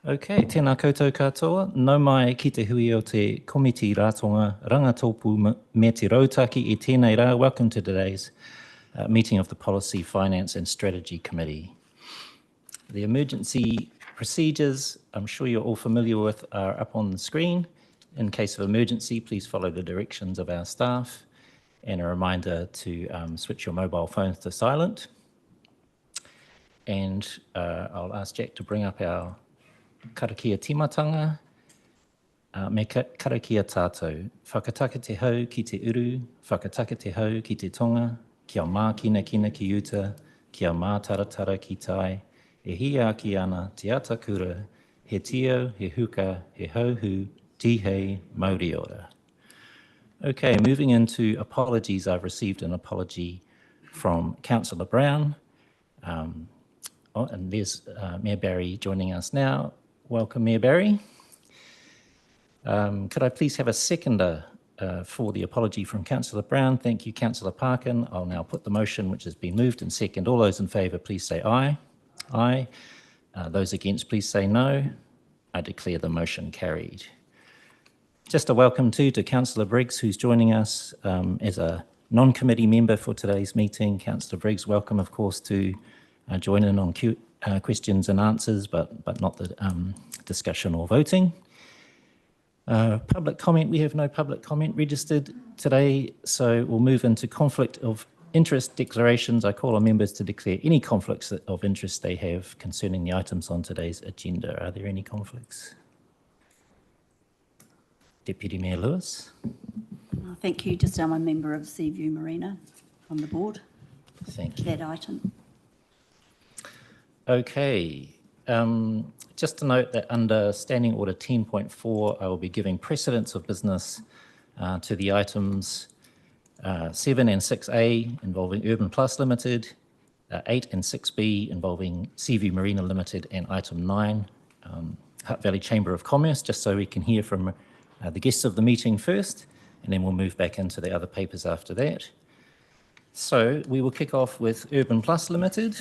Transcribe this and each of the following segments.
Okay, tēnā koutou katoa. Nau mai ki te hui o te komiti ratonga rangatopu me te rautaki I tēnei rā. Welcome to today's meeting of the Policy, Finance and Strategy Committee. The emergency procedures, I'm sure you're all familiar with, are up on the screen. In case of emergency, please follow the directions of our staff. And a reminder to switch your mobile phones to silent. And I'll ask Jack to bring up our karakia timatanga. Me karakia tātou. Whakataka te hau ki te uru, whakataka te hau ki te tonga, kia mā kina kina ki uta, kia mā taratara ki tai, e hi ki ana te ata kura, he tio, he huka, he hauhu, tihei, Māori ora. Okay, moving into apologies, I've received an apology from Councillor Brown. And there's Mayor Barry joining us now. Welcome, Mayor Barry. Could I please have a seconder for the apology from Councillor Brown? Thank you, Councillor Parkin. I'll now put the motion which has been moved and second. All those in favour, please say aye. Aye. Those against, please say no. I declare the motion carried. Just a welcome too to Councillor Briggs, who's joining us as a non-committee member for today's meeting. Councillor Briggs, welcome, of course, to join in on questions and answers, but not the discussion or voting. Public comment, we have no public comment registered today, so we'll move into conflict of interest declarations. I call on members to declare any conflicts of interest they have concerning the items on today's agenda. Are there any conflicts? Deputy Mayor Lewis. Thank you. Just I'm a member of Seaview Marina on the board. Thank you. That item. Okay. Just to note that under Standing Order 10.4, I will be giving precedence of business to the items 7 and 6A involving Urban Plus Limited, 8 and 6B involving Seaview Marina Limited, and item 9, Hutt Valley Chamber of Commerce, just so we can hear from the guests of the meeting first, and then we'll move back into the other papers after that. So we will kick off with Urban Plus Limited.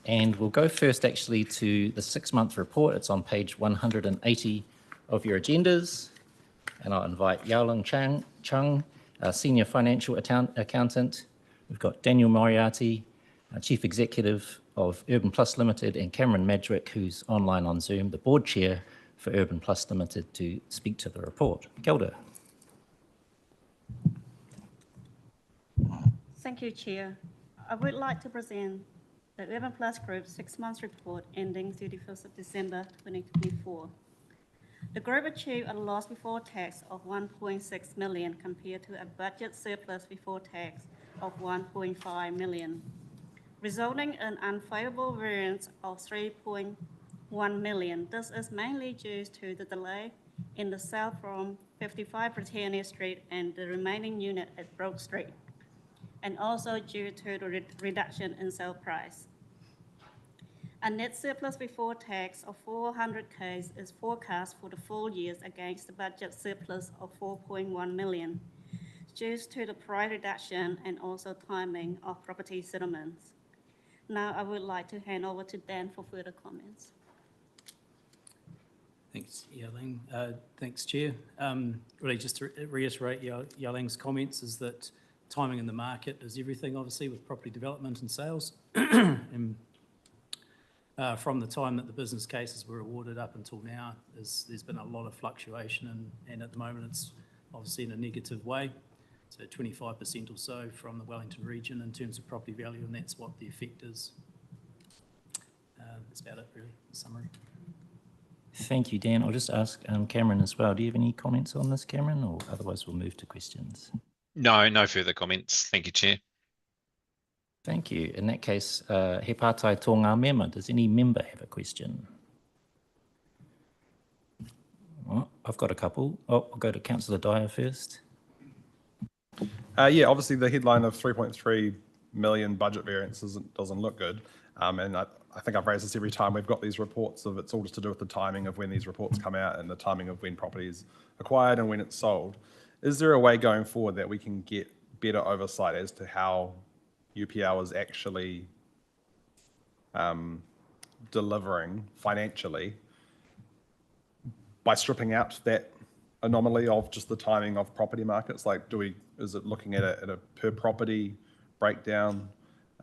And we'll go first actually to the 6-month report. It's on page 180 of your agendas. And I'll invite Yaoling Chung, Senior Financial Accountant. We've got Daniel Moriarty, Chief Executive of Urban Plus Limited, and Cameron Madrick, who's online on Zoom, the Board Chair for Urban Plus Limited, to speak to the report. Kia ora. Thank you, Chair. I would like to present the Urban Plus Group 6-month report ending 31st of December 2024. The group achieved a loss before tax of 1.6 million compared to a budget surplus before tax of 1.5 million, resulting in unfavourable variance of 3.1 million. This is mainly due to the delay in the sale from 55 Britannia Street and the remaining unit at Brook Street, and also due to the reduction in sale price. A net surplus before tax of 400,000 is forecast for the full year against the budget surplus of 4.1 million, due to the price reduction and also timing of property settlements. Now I would like to hand over to Dan for further comments. Thanks, Yaoling. Thanks, Chair. Really just to reiterate Yaoling's comments is that timing in the market is everything, obviously, with property development and sales. And from the time that the business cases were awarded up until now, there's been a lot of fluctuation, and at the moment it's obviously in a negative way. So 25% or so from the Wellington region in terms of property value, and that's what the effect is. That's about it, really, in summary. Thank you, Dan. I'll just ask Cameron as well. Do you have any comments on this, Cameron, or otherwise we'll move to questions? No further comments. Thank you, Chair. Thank you. In that case, he pātai tō ngā mema. Does any member have a question? Oh, I've got a couple. Oh, I'll go to Councillor Dyer first. Yeah, obviously the headline of 3.3 million budget variance doesn't look good. And I think I've raised this every time we've got these reports of it's all just to do with the timing of when these reports come out and the timing of when property is acquired and when it's sold. Is there a way going forward that we can get better oversight as to how UPL is actually delivering financially by stripping out that anomaly of just the timing of property markets? Like, is it looking at a per property breakdown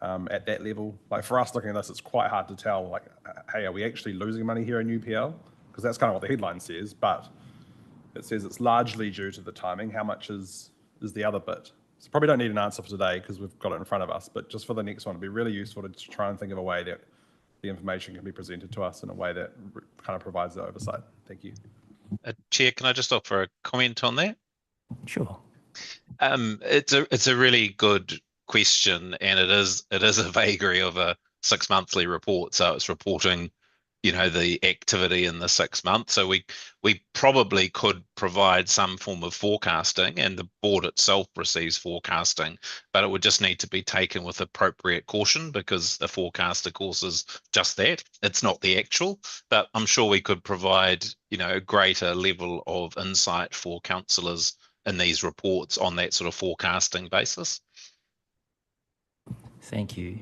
at that level? Like, for us looking at this, it's quite hard to tell, like, hey, are we actually losing money here in UPL? Because that's kind of what the headline says, but it says it's largely due to the timing. How much is the other bit? So probably don't need an answer for today because we've got it in front of us, but just for the next one, it'd be really useful to try and think of a way that the information can be presented to us in a way that kind of provides the oversight. Thank you. Chair, can I just offer a comment on that? Sure. It's a really good question, and it is a vagary of a 6 monthly report. So it's reporting, the activity in the 6 months. So we probably could provide some form of forecasting, and the board itself receives forecasting, but it would just need to be taken with appropriate caution because the forecast, of course, is just that. It's not the actual, but I'm sure we could provide, a greater level of insight for councillors in these reports on that sort of forecasting basis. Thank you.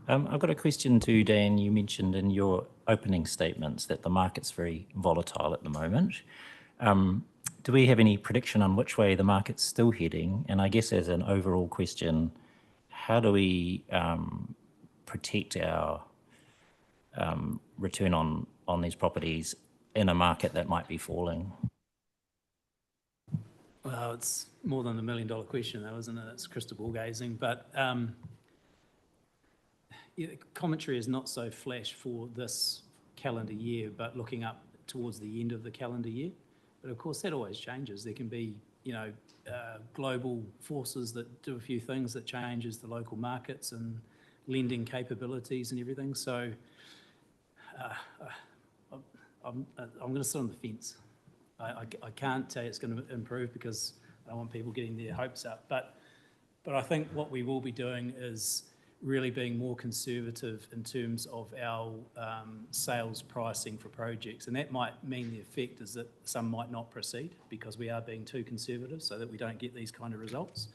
I've got a question too, Dan. You mentioned in your opening statements that the market's very volatile at the moment. Do we have any prediction on which way the market's still heading? And I guess as an overall question, how do we protect our return on these properties in a market that might be falling? Well, it's more than $1 million question though, isn't it? It's crystal ball gazing, but commentary is not so flash for this calendar year, but looking up towards the end of the calendar year. But of course, that always changes. There can be, global forces that do a few things that changes the local markets and lending capabilities and everything. So I'm going to sit on the fence. I can't say it's going to improve because I don't want people getting their hopes up. But I think what we will be doing is really being more conservative in terms of our sales pricing for projects. And that might mean the effect is that some might not proceed because we are being too conservative so that we don't get these kind of results,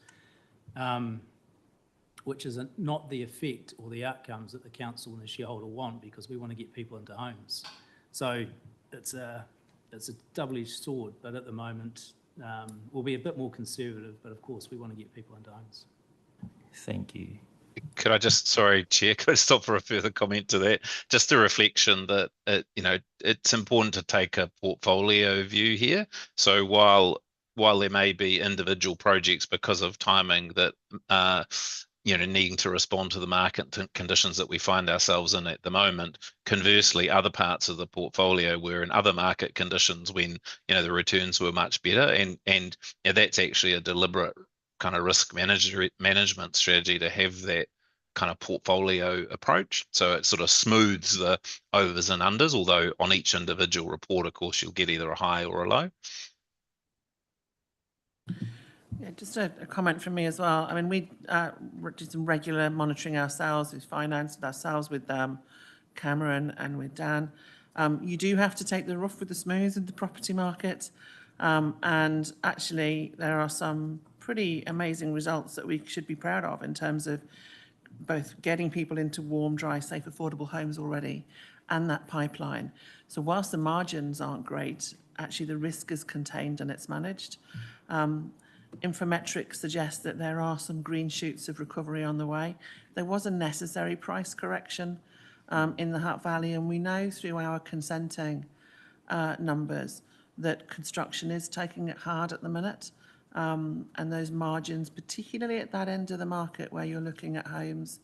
which is not the effect or the outcomes that the council and the shareholder want because we want to get people into homes. So it's a double-edged sword, but at the moment we'll be a bit more conservative, but of course we want to get people into homes. Thank you. Could I just, sorry, Chair, could I stop for a further comment to that? Just a reflection that, it's important to take a portfolio view here. So while there may be individual projects because of timing that, needing to respond to the market conditions that we find ourselves in at the moment, conversely, other parts of the portfolio were in other market conditions when, the returns were much better. And that's actually a deliberate kind of risk management strategy to have that kind of portfolio approach. So it sort of smooths the overs and unders, although on each individual report, of course, you'll get either a high or a low. Yeah, just a comment from me as well. I mean, we do some regular monitoring ourselves with finance, with ourselves, with Cameron and with Dan. You do have to take the rough with the smooth in the property market. And actually, there are some pretty amazing results that we should be proud of in terms of both getting people into warm, dry, safe, affordable homes already and that pipeline. So whilst the margins aren't great, actually the risk is contained and it's managed. Infometrics suggest that there are some green shoots of recovery on the way. There was a necessary price correction in the Hutt Valley, and we know through our consenting numbers that construction is taking it hard at the minute. And those margins, particularly at that end of the market where you're looking at homes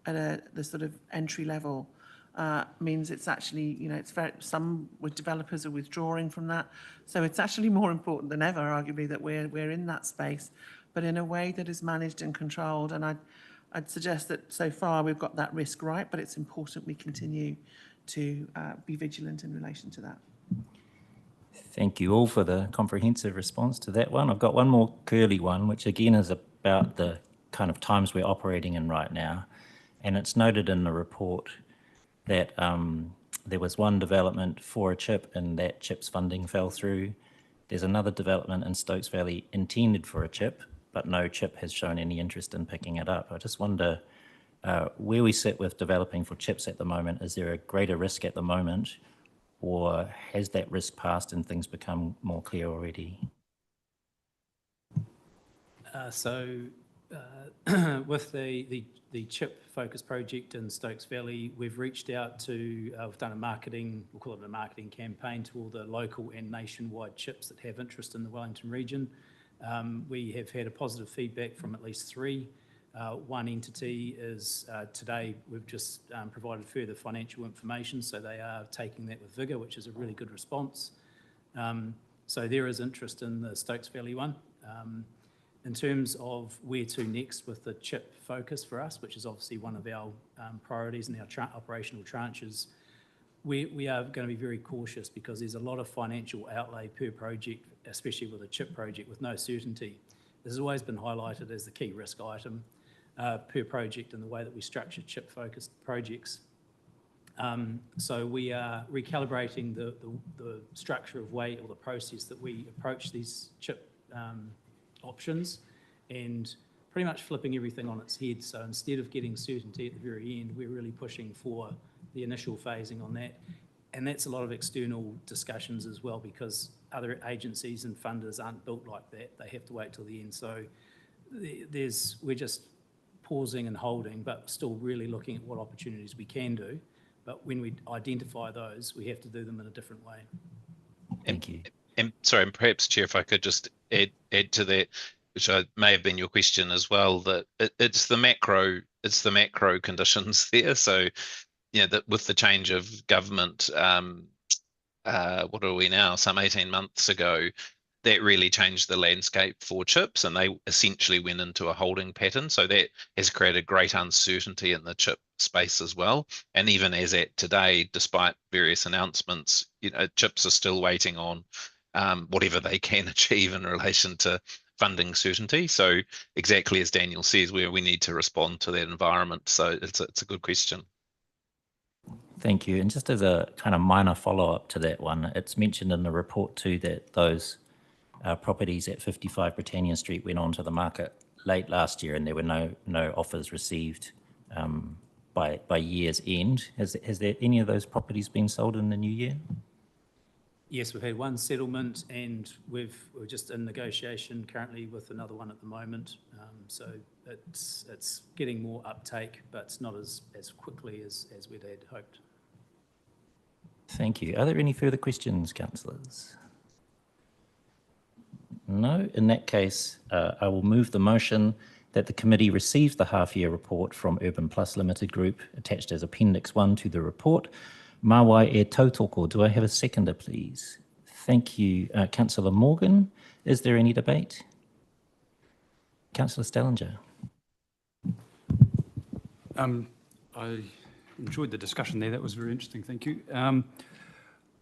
at the sort of entry level, means it's actually, it's some with developers are withdrawing from that. So it's actually more important than ever, arguably, that we're in that space, but in a way that is managed and controlled. And I'd suggest that so far we've got that risk right, but it's important we continue to be vigilant in relation to that. Thank you all for the comprehensive response to that one. I've got one more curly one, which again is about the kind of times we're operating in right now. And it's noted in the report that there was one development for a chip and that chip's funding fell through. There's another development in Stokes Valley intended for a chip, but no chip has shown any interest in picking it up. I just wonder where we sit with developing for chips at the moment, is there a greater risk at the moment, or has that risk passed and things become more clear already? With the chip focus project in Stokes Valley, we've reached out to, we've done a marketing, we'll call it a marketing campaign to all the local and nationwide chips that have interest in the Wellington region. We have had a positive feedback from at least 3. One entity is today, we've just provided further financial information, so they are taking that with vigour, which is a really good response. So there is interest in the Stokes Valley one. In terms of where to next with the chip focus for us, which is obviously one of our priorities and our operational tranches, we are going to be very cautious because there's a lot of financial outlay per project, especially with a chip project with no certainty. This has always been highlighted as the key risk item per project in the way that we structure chip-focused projects. So we are recalibrating the structure of way or the process that we approach these chip options and pretty much flipping everything on its head. So instead of getting certainty at the very end, we're really pushing for the initial phasing on that. And that's a lot of external discussions as well, because other agencies and funders aren't built like that. They have to wait till the end. So we're just pausing and holding, but still really looking at what opportunities we can do. But when we identify those, we have to do them in a different way. Thank you. And sorry, and perhaps, Chair, if I could just add to that, which may have been your question as well, that it's the macro conditions there. So, that with the change of government, what are we now? Some 18 months ago, that really changed the landscape for chips, and they essentially went into a holding pattern. So that has created great uncertainty in the chip space as well. And even as at today, despite various announcements, chips are still waiting on whatever they can achieve in relation to funding certainty. So exactly as Daniel says, we need to respond to that environment. So it's a good question. Thank you. And just as a kind of minor follow-up to that one, it's mentioned in the report too that those properties at 55 Britannia Street went onto the market late last year and there were no offers received by year's end. Has there any of those properties been sold in the new year? Yes, we've had one settlement and we're just in negotiation currently with another one at the moment. So it's getting more uptake, but it's not as quickly as we'd had hoped. Thank you. Are there any further questions, councillors? No. In that case, I will move the motion that the committee receives the half-year report from Urban Plus Limited Group attached as Appendix 1 to the report. Mawai e tautoko. Do I have a seconder, please? Thank you. Councillor Morgan, is there any debate? Councillor Stellinger. I enjoyed the discussion there. That was very interesting. Thank you.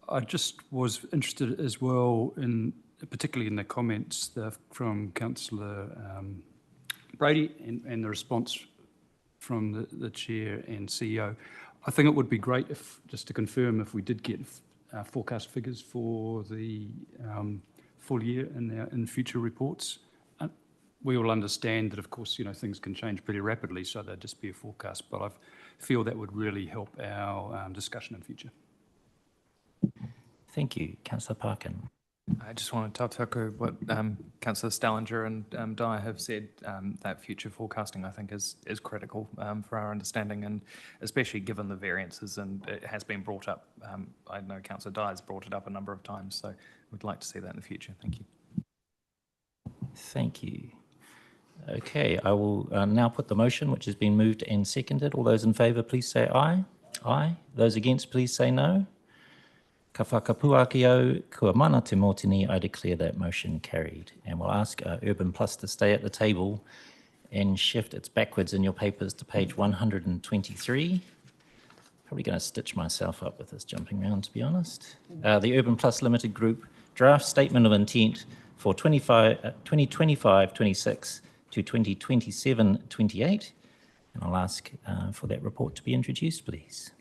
I just was interested as well in, particularly in the comments from Councillor Brady and the response from the Chair and CEO. I think it would be great if, just to confirm, if we did get forecast figures for the full year in future reports. We all understand that, of course, things can change pretty rapidly, so there'd just be a forecast, but I feel that would really help our discussion in future. Thank you. Councillor Parkin. I just want to tautoko what Councillor Stellinger and Dyer have said, that future forecasting, I think, is critical for our understanding, and especially given the variances, and it has been brought up. I know Councillor Dyer's brought it up a number of times, so we'd like to see that in the future. Thank you. Thank you. Okay, I will now put the motion, which has been moved and seconded. All those in favour, please say aye. Aye. Those against, please say no. Ka whakapuakio, kua mana te mōtini, I declare that motion carried. And we'll ask Urban Plus to stay at the table and shift its backwards in your papers to page 123. Probably going to stitch myself up with this jumping around, to be honest. The Urban Plus Limited Group draft statement of intent for 2025-26 to 2027-28. And I'll ask for that report to be introduced, please.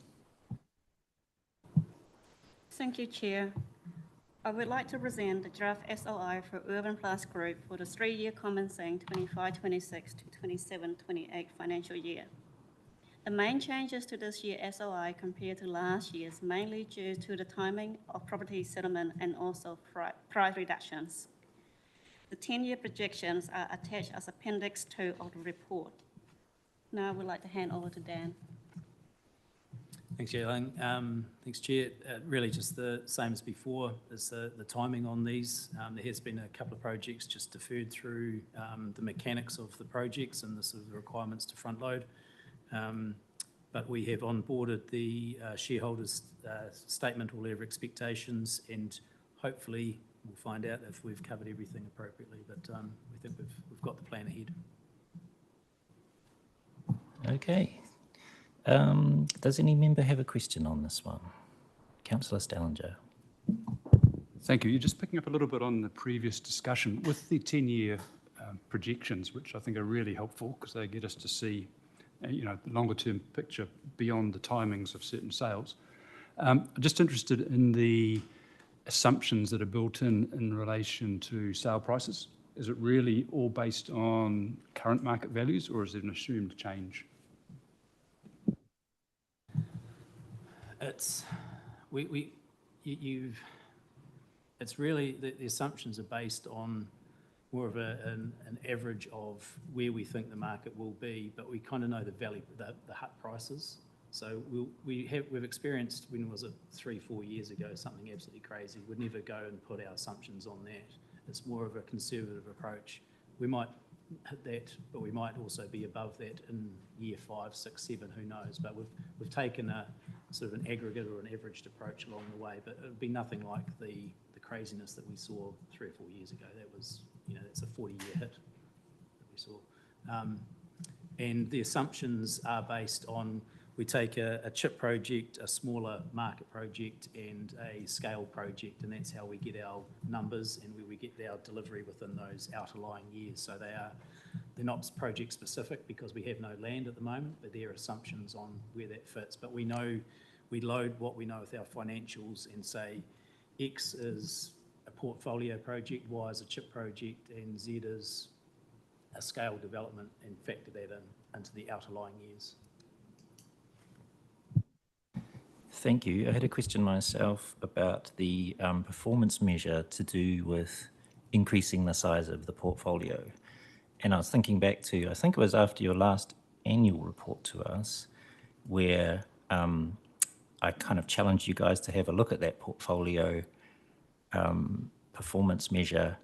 Thank you, Chair. I would like to present the draft SOI for Urban Plus Group for the 3-year commencing 25-26 to 27-28 financial year. The main changes to this year's SOI compared to last year is mainly due to the timing of property settlement and also price reductions. The 10-year projections are attached as Appendix 2 of the report. Now I would like to hand over to Dan. Thanks, Yaling. Thanks, Chair. Really just the same as before, is the timing on these. There has been a couple of projects just deferred through the mechanics of the projects and the sort of requirements to front load. But we have onboarded the shareholders' statement, all their expectations, and hopefully we'll find out if we've covered everything appropriately. But we think we've got the plan ahead. Okay. Does any member have a question on this one? Councillor Stallinger. Thank you. You're just picking up a little bit on the previous discussion with the 10-year projections, which I think are really helpful because they get us to see, the longer-term picture beyond the timings of certain sales. I'm just interested in the assumptions that are built in relation to sale prices. Is it really all based on current market values, or is it an assumed change? It's really the assumptions are based on more of an average of where we think the market will be, but we kind of know the value, the Hutt prices. So we've experienced, when was it, 3-4 years ago, something absolutely crazy. We'd never go and put our assumptions on that. It's more of a conservative approach. We might hit that, but we might also be above that in year 5, 6, 7, who knows. But we've taken a sort of an aggregate or an averaged approach along the way, but it would be nothing like the craziness that we saw 3 or 4 years ago. That was, it's a 40-year hit that we saw. And the assumptions are based on, we take a chip project, a smaller market project, and a scale project, and that's how we get our numbers and where we get our delivery within those outlying years. So they're not project specific because we have no land at the moment, but they're assumptions on where that fits. But we know, we load what we know with our financials and say X is a portfolio project, Y is a chip project, and Z is a scale development, and factor that into the outlying years. Thank you. I had a question myself about the performance measure to do with increasing the size of the portfolio. And I was thinking back to, I think it was after your last annual report to us, where I kind of challenged you guys to have a look at that portfolio performance measure,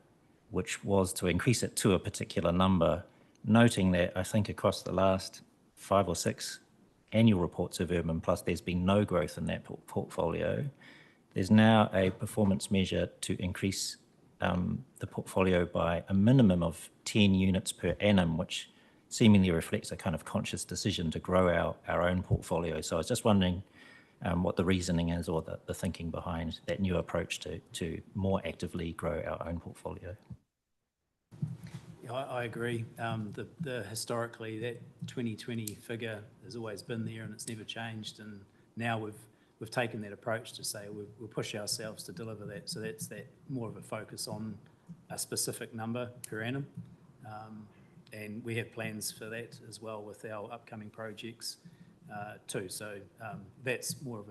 which was to increase it to a particular number, noting that I think across the last 5 or 6 annual reports of Urban Plus, there's been no growth in that portfolio. There's now a performance measure to increase the portfolio by a minimum of 10 units per annum, which seemingly reflects a kind of conscious decision to grow our own portfolio. So I was just wondering what the reasoning is, or the thinking behind that new approach to more actively grow our own portfolio. Yeah, I agree. Historically, that 2020 figure has always been there and it's never changed. And now we've taken that approach to say we'll push ourselves to deliver that. So that's that more of a focus on a specific number per annum. And we have plans for that as well with our upcoming projects too. So that's more of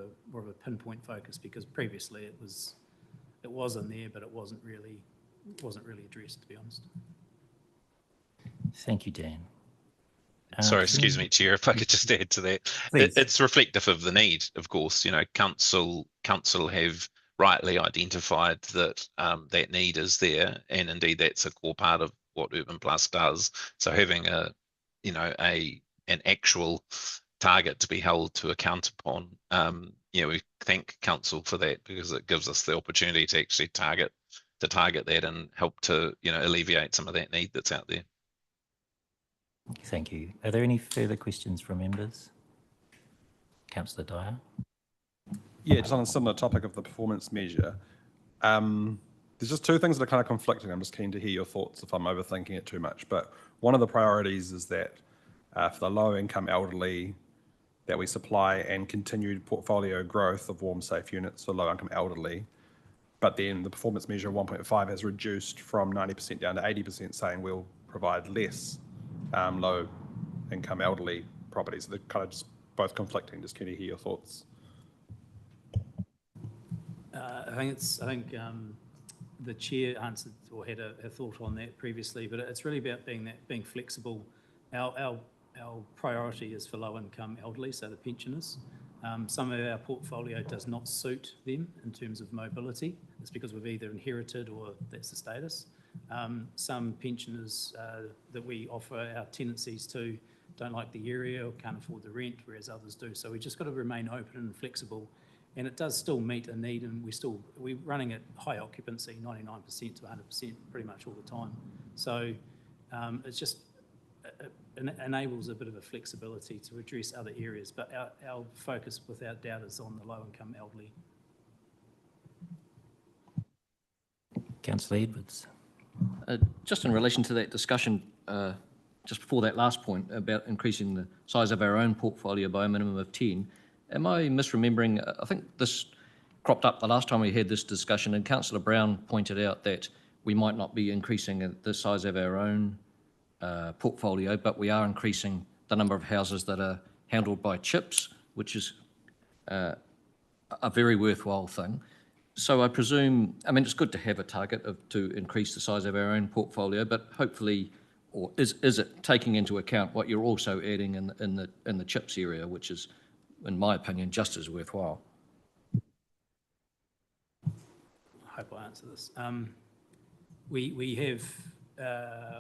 a pinpoint focus, because previously it was in there, but it wasn't really addressed, to be honest. Thank you, Dan. Sorry, excuse me, Chair, if I could just add to that. It's reflective of the need, of course. Council have rightly identified that that need is there, and indeed that's a core part of what Urban Plus does. So having an actual target to be held to account upon, we thank Council for that, because it gives us the opportunity to actually target that and help to alleviate some of that need that's out there. Thank you. Are there any further questions from members? Councillor Dyer. Yeah, just on a similar topic of the performance measure. There's just 2 things that are kind of conflicting. I'm just keen to hear your thoughts if I'm overthinking it too much. But one of the priorities is that for the low-income elderly, that we supply and continued portfolio growth of warm, safe units for low-income elderly. But then the performance measure 1.5 has reduced from 90% down to 80%, saying we'll provide less low-income elderly properties. They're kind of just both conflicting. Just can you hear your thoughts? I think the chair answered or had a thought on that previously, but it's really about being flexible. Our priority is for low-income elderly, so the pensioners. Some of our portfolio does not suit them in terms of mobility. It's because we've either inherited or that's the status. Some pensioners that we offer our tenancies to don't like the area or can't afford the rent, whereas others do. So we just got to remain open and flexible. And it does still meet a need, and we're running at high occupancy, 99% to 100% pretty much all the time. So it's just it enables a bit of a flexibility to address other areas, but our focus without doubt is on the low-income elderly. Councillor Edwards. Just in relation to that discussion, just before that last point about increasing the size of our own portfolio by a minimum of 10, am I misremembering? I think this cropped up the last time we had this discussion, and Councillor Brown pointed out that we might not be increasing the size of our own portfolio, but we are increasing the number of houses that are handled by CHIPS, which is a very worthwhile thing. So I presume, I mean, it's good to have a target to increase the size of our own portfolio, but hopefully, or is it taking into account what you're also adding in the CHIPS area, which is, in my opinion, just as worthwhile? I hope I answer this.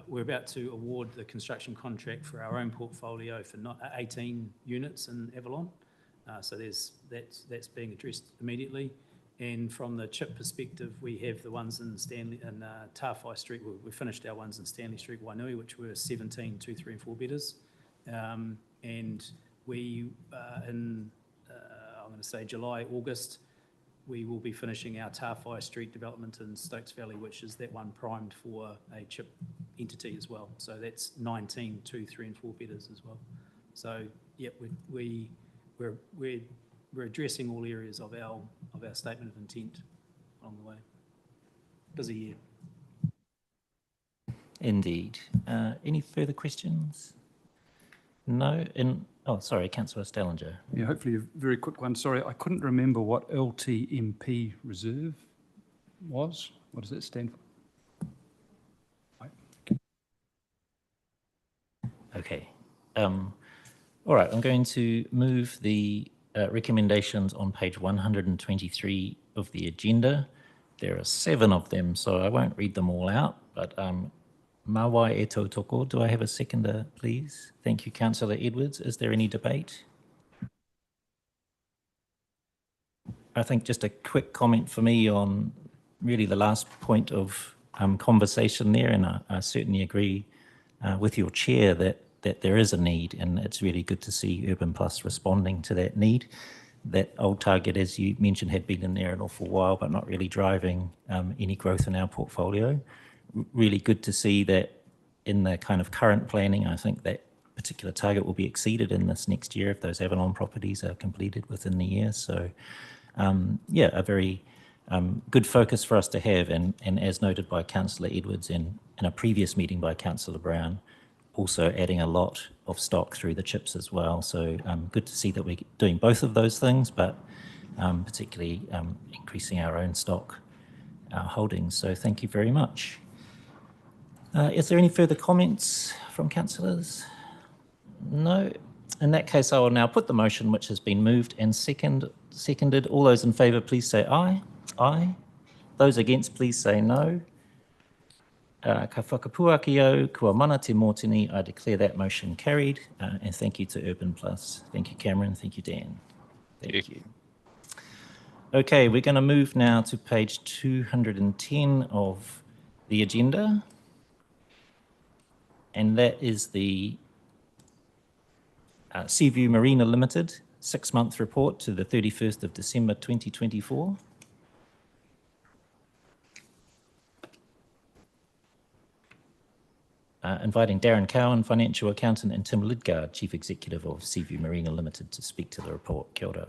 We're about to award the construction contract for our own portfolio for 18 units in Avalon. So that's being addressed immediately. And from the CHIP perspective, we have the ones in Tawhai Street. We finished our ones in Stanley Street, Wainui, which were 17 2, 3 and 4 bedders. And we, I'm going to say July, August, we will be finishing our Tawhai Street development in Stokes Valley, which is that one primed for a CHIP entity as well. So that's 19 2, 3 and 4 bedders as well. So yeah, we're addressing all areas of our statement of intent along the way. Busy year. Indeed. Any further questions? No? Oh, sorry, Councillor Stallinger. Yeah, hopefully a very quick one. Sorry, I couldn't remember what LTMP reserve was. What does that stand for? Okay. All right, I'm going to move the recommendations on page 123 of the agenda. There are 7 of them, so I won't read them all out, but mawai e tautoko. Do I have a seconder, please? Thank you, Councillor Edwards. Is there any debate? I think just a quick comment for me on really the last point of conversation there, and I certainly agree with your chair that there is a need, and it's really good to see Urban Plus responding to that need. That old target, as you mentioned, had been in there an awful while, but not really driving any growth in our portfolio. Really good to see that in the kind of current planning. I think that particular target will be exceeded in this next year if those Avalon properties are completed within the year. So yeah, a very good focus for us to have, and as noted by Councillor Edwards in a previous meeting by Councillor Brown, also adding a lot of stock through the CHIPS as well. So good to see that we're doing both of those things, but particularly increasing our own stock holdings. So thank you very much. Is there any further comments from councillors? No. In that case, I will now put the motion, which has been moved and seconded. All those in favour, please say aye. Aye. Those against, please say no. Ka whakapuaki kua mana te mōtini. I declare that motion carried. And thank you to Urban Plus. Thank you, Cameron. Thank you, Dan. Thank you. Okay, we're going to move now to page 210 of the agenda. And that is the Seaview Marina Limited 6-month report to the 31st of December 2024. Inviting Darren Cowan, Financial Accountant, and Tim Lidgard, Chief Executive of Seaview Marina Limited, to speak to the report. Kia ora.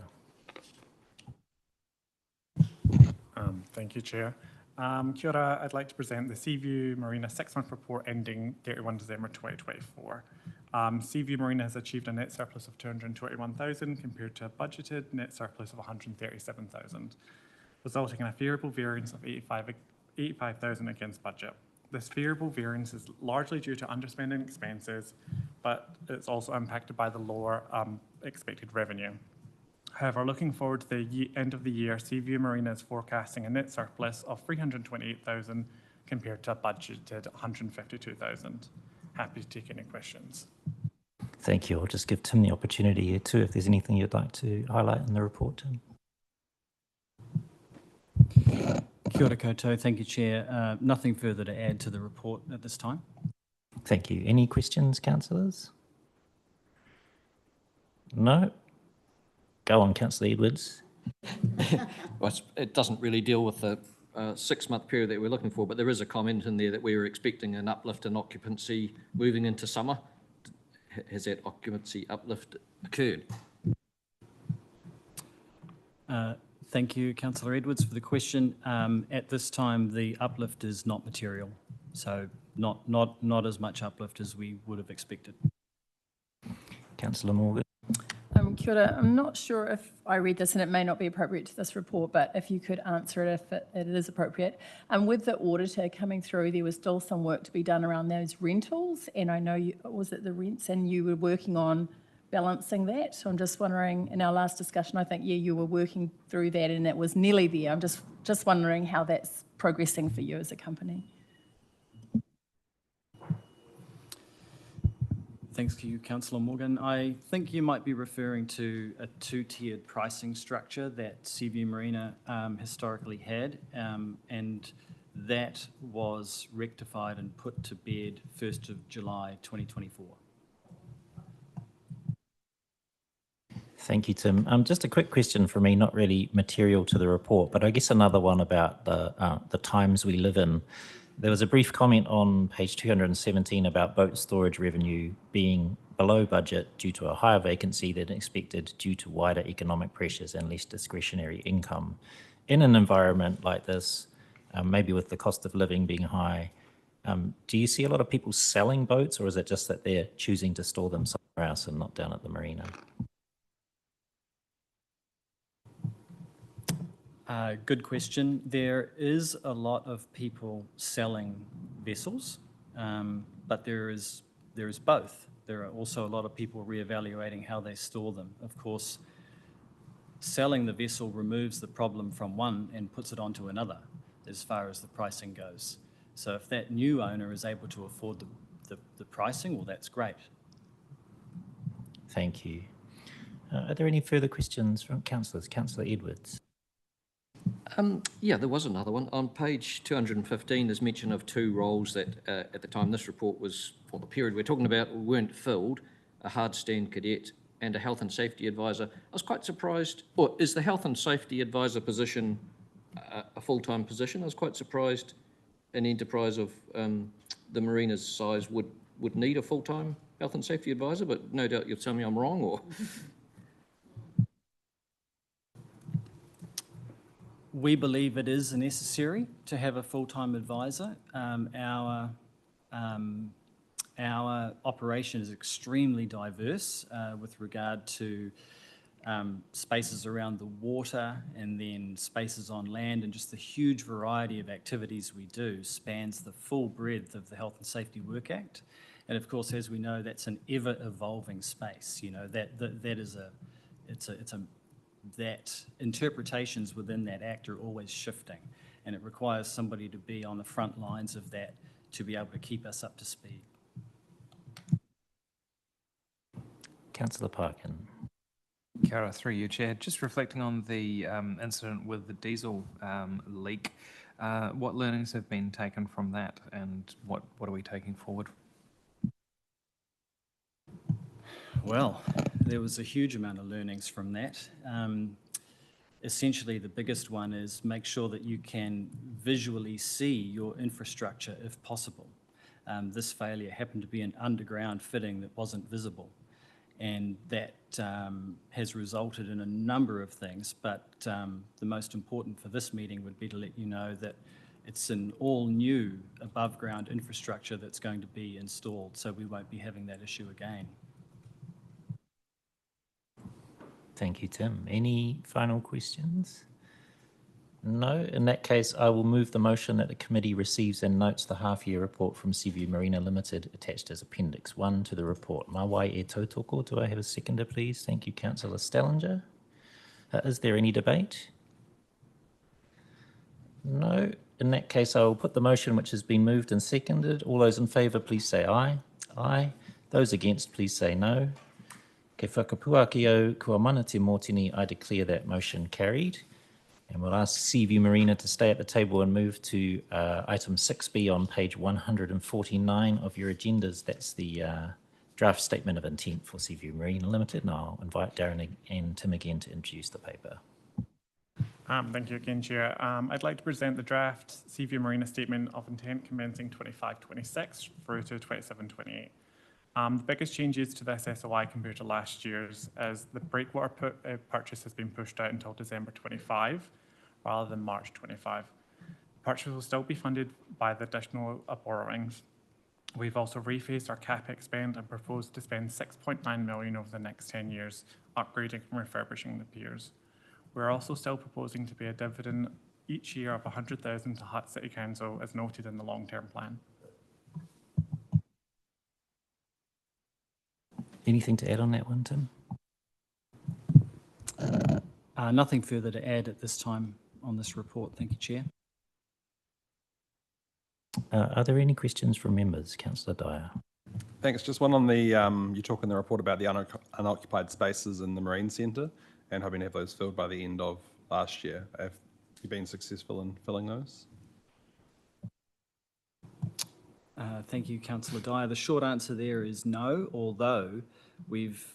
Thank you, Chair. Kia ora, I'd like to present the Seaview Marina 6-month report ending 31 December 2024. Seaview Marina has achieved a net surplus of 221,000 compared to a budgeted net surplus of 137,000, resulting in a favourable variance of 85,000 against budget. This favourable variance is largely due to underspending expenses, but it's also impacted by the lower expected revenue. However, looking forward to the end of the year, Seaview Marina is forecasting a net surplus of 328,000 compared to a budgeted 152,000. Happy to take any questions. Thank you. I'll just give Tim the opportunity here too, if there's anything you'd like to highlight in the report, Tim. Kia ora koutou. Thank you, Chair. Nothing further to add to the report at this time. Thank you. Any questions, councillors? No? Go on, Councillor Edwards. Well, it doesn't really deal with the 6-month period that we're looking for, but there is a comment in there that we were expecting an uplift in occupancy moving into summer. Has that occupancy uplift occurred? Thank you, Councillor Edwards, for the question. At this time, the uplift is not material, so not as much uplift as we would have expected. Councillor Morgan. Kia ora. I'm not sure if I read this, and it may not be appropriate to this report, but if you could answer it if it is appropriate. With the auditor coming through, there was still some work to be done around those rentals, and I know was it the rents, and you were working on balancing that. So I'm just wondering, in our last discussion, I think, yeah, you were working through that and it was nearly there. I'm just wondering how that's progressing for you as a company. Thanks to you, Councillor Morgan. I think you might be referring to a 2-tiered pricing structure that Seaview Marina historically had, and that was rectified and put to bed 1st of July 2024. Thank you, Tim. Just a quick question for me, not really material to the report, but I guess another one about the times we live in. There was a brief comment on page 217 about boat storage revenue being below budget due to a higher vacancy than expected due to wider economic pressures and less discretionary income. In an environment like this, maybe with the cost of living being high, do you see a lot of people selling boats, or is it just that they're choosing to store them somewhere else and not down at the marina? Good question. There is a lot of people selling vessels, but there is both. There are also a lot of people reevaluating how they store them. Of course, selling the vessel removes the problem from one and puts it onto another as far as the pricing goes. So if that new owner is able to afford the pricing, well, that's great. Thank you. Are there any further questions from councillors? Councillor Edwards. Yeah, there was another one. On page 215, there's mention of 2 roles that at the time this report was, for the period we're talking about, weren't filled, a hard stand cadet and a health and safety advisor. I was quite surprised, or is the health and safety advisor position a full-time position? I was quite surprised an enterprise of the marina's size would need a full-time health and safety advisor, but no doubt you'll tell me I'm wrong, or... We believe it is necessary to have a full-time advisor. Our operation is extremely diverse with regard to spaces around the water and then spaces on land, and just the huge variety of activities we do spans the full breadth of the Health and Safety Work Act. And of course, as we know, that's an ever-evolving space. You know, that interpretations within that act are always shifting, and it requires somebody to be on the front lines of that to be able to keep us up to speed. Councillor Parkin. Kia ora, through you, Chair. Just reflecting on the incident with the diesel leak, what learnings have been taken from that, and what are we taking forward? Well, there was a huge amount of learnings from that. Essentially, the biggest one is make sure that you can visually see your infrastructure if possible. This failure happened to be an underground fitting that wasn't visible, and that has resulted in a number of things, but the most important for this meeting would be to let you know that It's an all-new above-ground infrastructure that's going to be installed, so we won't be having that issue again. Thank you, Tim. Any final questions? No. In that case, I will move the motion that the committee receives and notes the half-year report from Seaview Marina Limited attached as Appendix 1 to the report. Mawai e tautoko. Do I have a seconder, please? Thank you, Councillor Stallinger. Is there any debate? No. In that case, I will put the motion which has been moved and seconded. All those in favour, please say aye. Aye. Those against, please say no. Ke whakapuakio kua mana te mōtini, I declare that motion carried. And we'll ask Seaview Marina to stay at the table and move to item 6B on page 149 of your agendas. That's the draft statement of intent for Seaview Marina Limited. And I'll invite Darren and Tim again to introduce the paper. Thank you again, Chair. I'd like to present the draft Seaview Marina Statement of Intent commencing 25-26 through to 27-28. The biggest changes to this SOI compared to last year's is the breakwater purchase has been pushed out until December 25 rather than March 25. The purchase will still be funded by the additional borrowings. We've also rephased our CapEx spend and proposed to spend $6.9 million over the next 10 years upgrading and refurbishing the piers. We're also still proposing to pay a dividend each year of $100,000 to Hutt City Council as noted in the long-term plan. Anything to add on that one, Tim? Nothing further to add at this time on this report. Thank you, Chair. Are there any questions from members? Councillor Dyer. Thanks. Just one on the, you talk in the report about the unoccupied spaces in the Marine Centre and hoping to have those filled by the end of last year. Have you been successful in filling those? Thank you, Councillor Dyer. The short answer there is no, although we've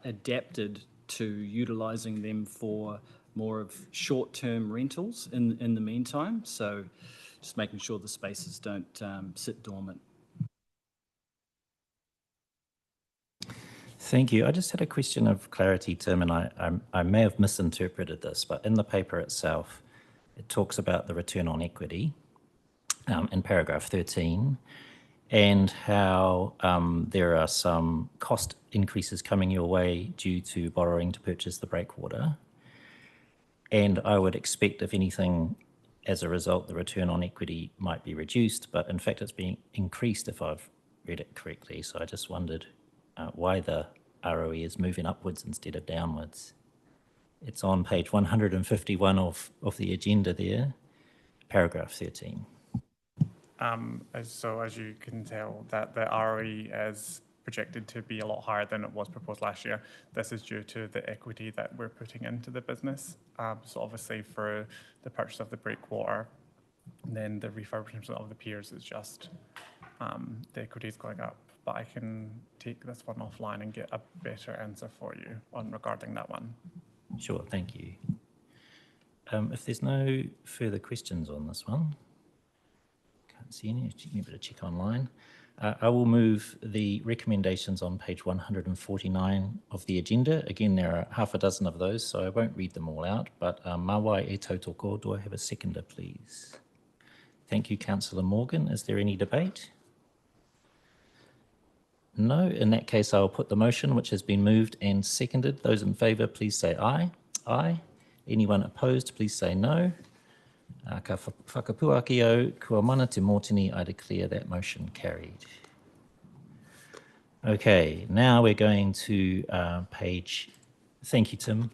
adapted to utilising them for more of short-term rentals in the meantime. So just making sure the spaces don't sit dormant. Thank you. I just had a question of clarity, Tim, and I may have misinterpreted this, but in the paper itself, it talks about the return on equity in paragraph 13 and how there are some cost increases coming your way due to borrowing to purchase the breakwater. And I would expect, if anything, as a result, the return on equity might be reduced, but in fact, it's being increased if I've read it correctly. So I just wondered why the ROE is moving upwards instead of downwards. It's on page 151 of the agenda there, paragraph 13. So as you can tell, that the ROE is projected to be a lot higher than it was proposed last year. This is due to the equity that we're putting into the business. So obviously for the purchase of the breakwater, then the refurbishment of the piers is just the equity is going up. But I can take this one offline and get a better answer for you regarding that one. Sure, thank you. If there's no further questions on this one, can't see any, you better check online. I will move the recommendations on page 149 of the agenda. Again, there are half a dozen of those, so I won't read them all out, but Mawai e tautoko, do I have a seconder, please? Thank you, Councillor Morgan. Is there any debate? No. In that case, I'll put the motion which has been moved and seconded. Those in favour, please say aye. Aye. Anyone opposed, please say no. Ka whakapuakio kua mana te mōtini, I declare that motion carried. Okay, now we're going to page, thank you, Tim,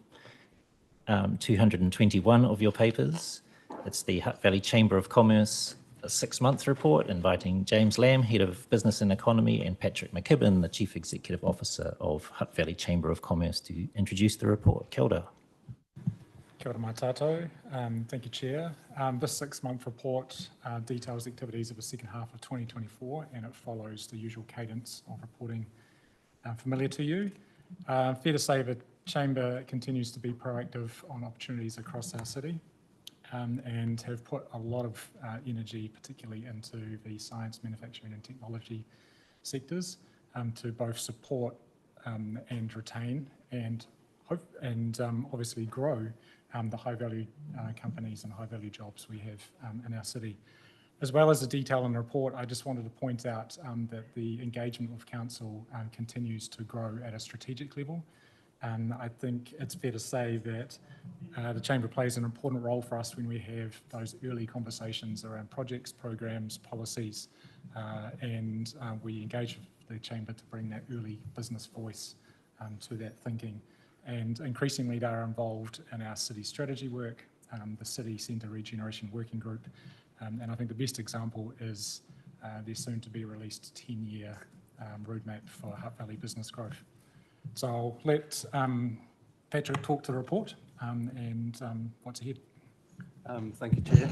221 of your papers. It's the Hutt Valley Chamber of Commerce a 6-month report, inviting James Lamb, Head of Business and Economy, and Patrick McKibben, the Chief Executive Officer of Hutt Valley Chamber of Commerce, to introduce the report. Kia ora. Kia ora mai tātou. Thank you, Chair. This 6-month report details activities of the second half of 2024, and it follows the usual cadence of reporting familiar to you. Fair to say the Chamber continues to be proactive on opportunities across our city. And have put a lot of energy, particularly into the science, manufacturing and technology sectors, to both support and retain and obviously grow the high-value companies and high-value jobs we have in our city. As well as the detail in the report, I just wanted to point out that the engagement with council continues to grow at a strategic level. And I think it's fair to say that the Chamber plays an important role for us when we have those early conversations around projects, programs, policies, and we engage with the Chamber to bring that early business voice to that thinking. And increasingly they're involved in our city strategy work, the City Centre Regeneration Working Group, and I think the best example is their soon to be released 10-year roadmap for Hutt Valley business growth. So I'll let Patrick talk to the report and what's ahead. Thank you, Chair.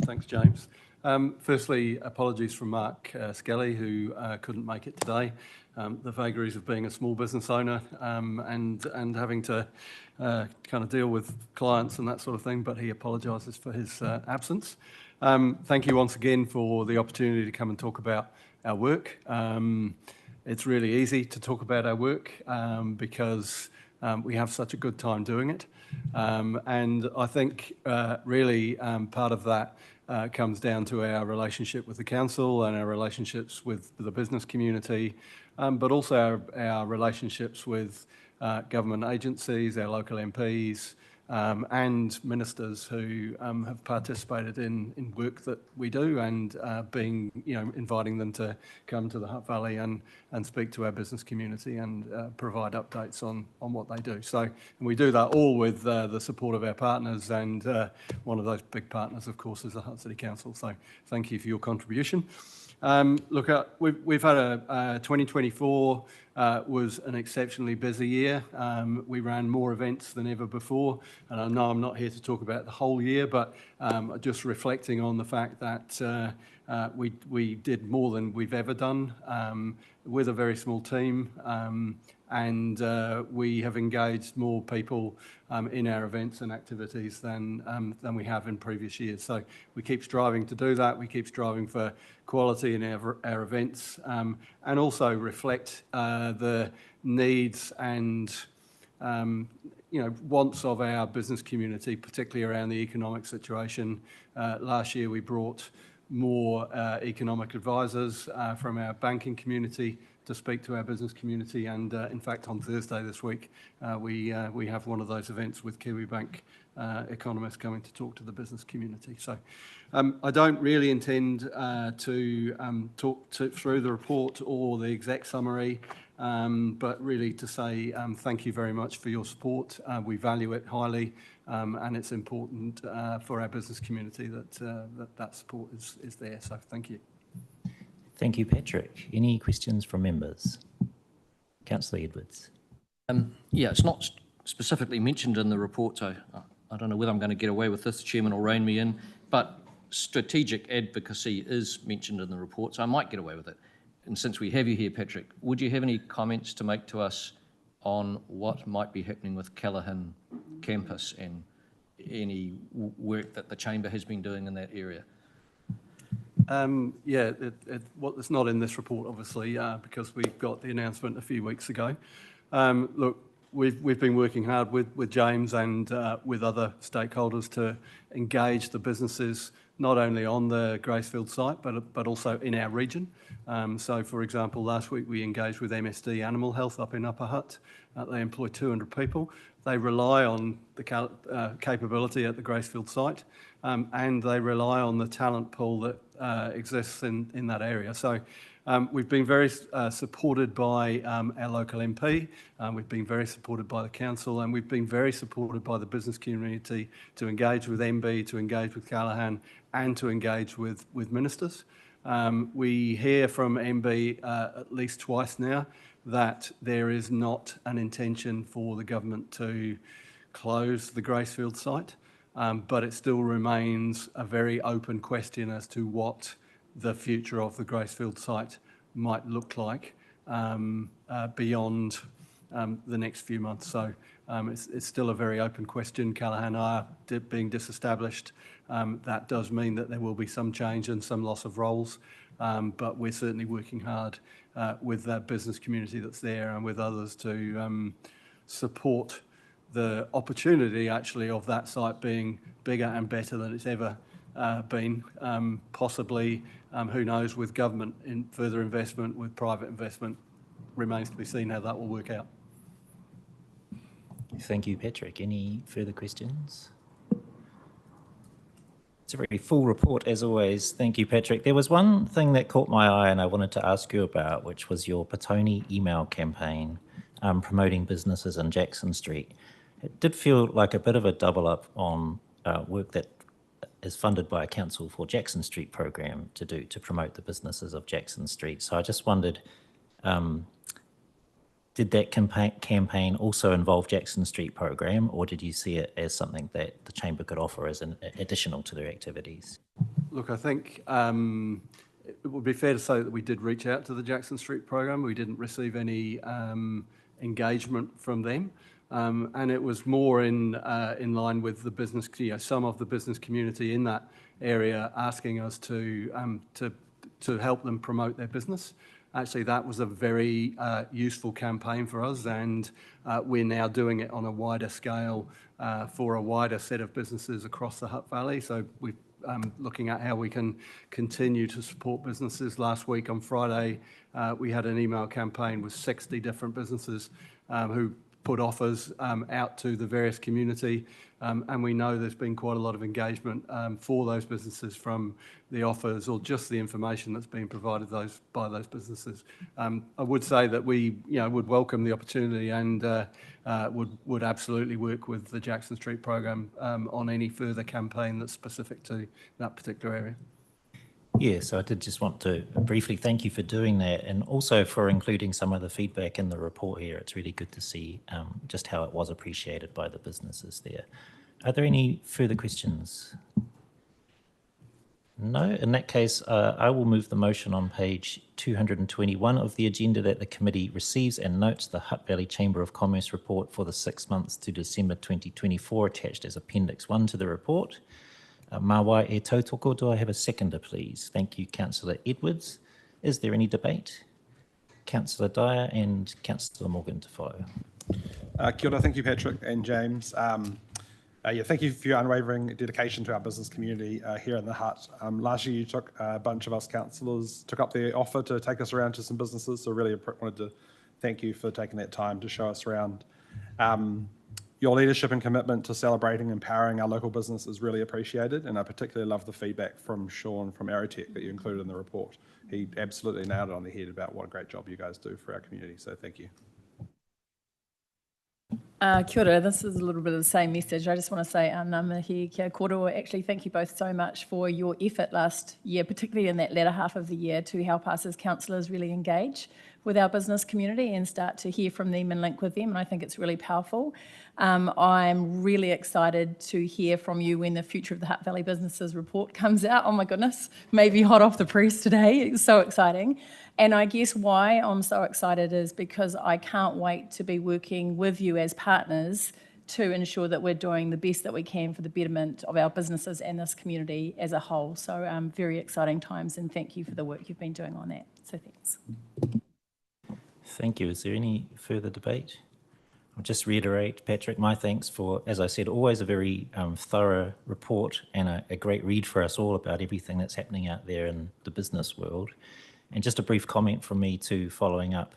Thanks, James. Firstly, apologies from Mark Skelly, who couldn't make it today. The vagaries of being a small business owner and having to kind of deal with clients and that sort of thing, but he apologises for his absence. Thank you once again for the opportunity to come and talk about our work. It's really easy to talk about our work because we have such a good time doing it. And I think really part of that comes down to our relationship with the council and our relationships with the business community, but also our relationships with government agencies, our local MPs, and ministers who have participated in work that we do and inviting them to come to the Hutt Valley and speak to our business community and provide updates on what they do. So and we do that all with the support of our partners, and one of those big partners, of course, is the Hutt City Council. So thank you for your contribution. Look, we've had a 2024 was an exceptionally busy year. We ran more events than ever before, and I know I'm not here to talk about the whole year, but just reflecting on the fact that we did more than we've ever done with a very small team, and we have engaged more people in our events and activities than we have in previous years. So we keep striving to do that. We keep striving for quality in our events, and also reflect the needs and wants of our business community, particularly around the economic situation. Last year we brought more economic advisors from our banking community to speak to our business community, and in fact on Thursday this week we have one of those events with Kiwibank economists coming to talk to the business community. So I don't really intend to talk through the report or the exec summary, but really to say thank you very much for your support. We value it highly, and it's important for our business community that support is there. So thank you. Thank you, Patrick. Any questions from members? Councillor Edwards. Yeah, it's not specifically mentioned in the report, so I don't know whether I'm going to get away with this, Chairman, or rein me in, but strategic advocacy is mentioned in the report, so I might get away with it. And since we have you here, Patrick, would you have any comments to make to us on what might be happening with Callaghan campus and any work that the Chamber has been doing in that area? Yeah, it's not in this report, obviously, because we got the announcement a few weeks ago. Look, we've been working hard with James and with other stakeholders to engage the businesses, not only on the Gracefield site, but also in our region. So, for example, last week we engaged with MSD Animal Health up in Upper Hutt. They employ 200 people. They rely on the capability at the Gracefield site, and they rely on the talent pool that exists in that area. So we've been very supported by our local MP, we've been very supported by the council, and we've been very supported by the business community to engage with MB, to engage with Callaghan, and to engage with ministers. We hear from MB at least twice now that there is not an intention for the government to close the Gracefield site, but it still remains a very open question as to what the future of the Gracefield site might look like beyond the next few months. So it's still a very open question. Callaghan are being disestablished. That does mean that there will be some change and some loss of roles, but we're certainly working hard with that business community that's there and with others to support the opportunity actually of that site being bigger and better than it's ever been, possibly, who knows, with government in further investment, with private investment, remains to be seen how that will work out. Thank you, Patrick. Any further questions? It's a very full report, as always. Thank you, Patrick. There was one thing that caught my eye and I wanted to ask you about, which was your Petone email campaign promoting businesses in Jackson Street. It did feel like a bit of a double up on work that is funded by a Council for Jackson Street program to promote the businesses of Jackson Street. So I just wondered, did that campaign also involve Jackson Street program, or did you see it as something that the Chamber could offer as an additional to their activities? Look, I think it would be fair to say that we did reach out to the Jackson Street program. We didn't receive any engagement from them. And it was more in line with the business, some of the business community in that area asking us to help them promote their business. Actually, that was a very useful campaign for us, and we're now doing it on a wider scale for a wider set of businesses across the Hutt Valley. So we're looking at how we can continue to support businesses. Last week on Friday, we had an email campaign with 60 different businesses who put offers out to the various community, and we know there's been quite a lot of engagement for those businesses from the offers or just the information that's being provided by those businesses. I would say that we would welcome the opportunity and would absolutely work with the Jackson Street program on any further campaign that's specific to that particular area. Yeah, so I did just want to briefly thank you for doing that, and also for including some of the feedback in the report here. It's really good to see just how it was appreciated by the businesses there. Are there any further questions? No, in that case, I will move the motion on page 221 of the agenda that the committee receives and notes the Hutt Valley Chamber of Commerce report for the 6 months to December 2024 attached as Appendix 1 to the report. Mawai e tautoko, do I have a seconder, please? Thank you, Councillor Edwards. Is there any debate? Councillor Dyer and Councillor Morgan to follow. Kia ora, thank you, Patrick and James. Thank you for your unwavering dedication to our business community here in the Hutt. Last year, you took a bunch of us councillors, took up the offer to take us around to some businesses, so really wanted to thank you for taking that time to show us around. Your leadership and commitment to celebrating and empowering our local business is really appreciated, and I particularly love the feedback from Sean from Aerotech that you included in the report. He absolutely nailed it on the head about what a great job you guys do for our community, so thank you. Kia ora, this is a little bit of the same message. I just want to say, ngā mihi kia kōrero. Actually, thank you both so much for your effort last year, particularly in that latter half of the year, to help us as councillors really engage with our business community and start to hear from them and link with them, and I think it's really powerful. I'm really excited to hear from you when the Future of the Hutt Valley Businesses report comes out. Oh my goodness, maybe hot off the press today. It's so exciting. And I guess why I'm so excited is because I can't wait to be working with you as partners to ensure that we're doing the best that we can for the betterment of our businesses and this community as a whole. So very exciting times, and thank you for the work you've been doing on that. So thanks. Thank you. Is there any further debate? I'll just reiterate, Patrick, my thanks for, as I said, always a very thorough report and a great read for us all about everything that's happening out there in the business world. And just a brief comment from me too, following up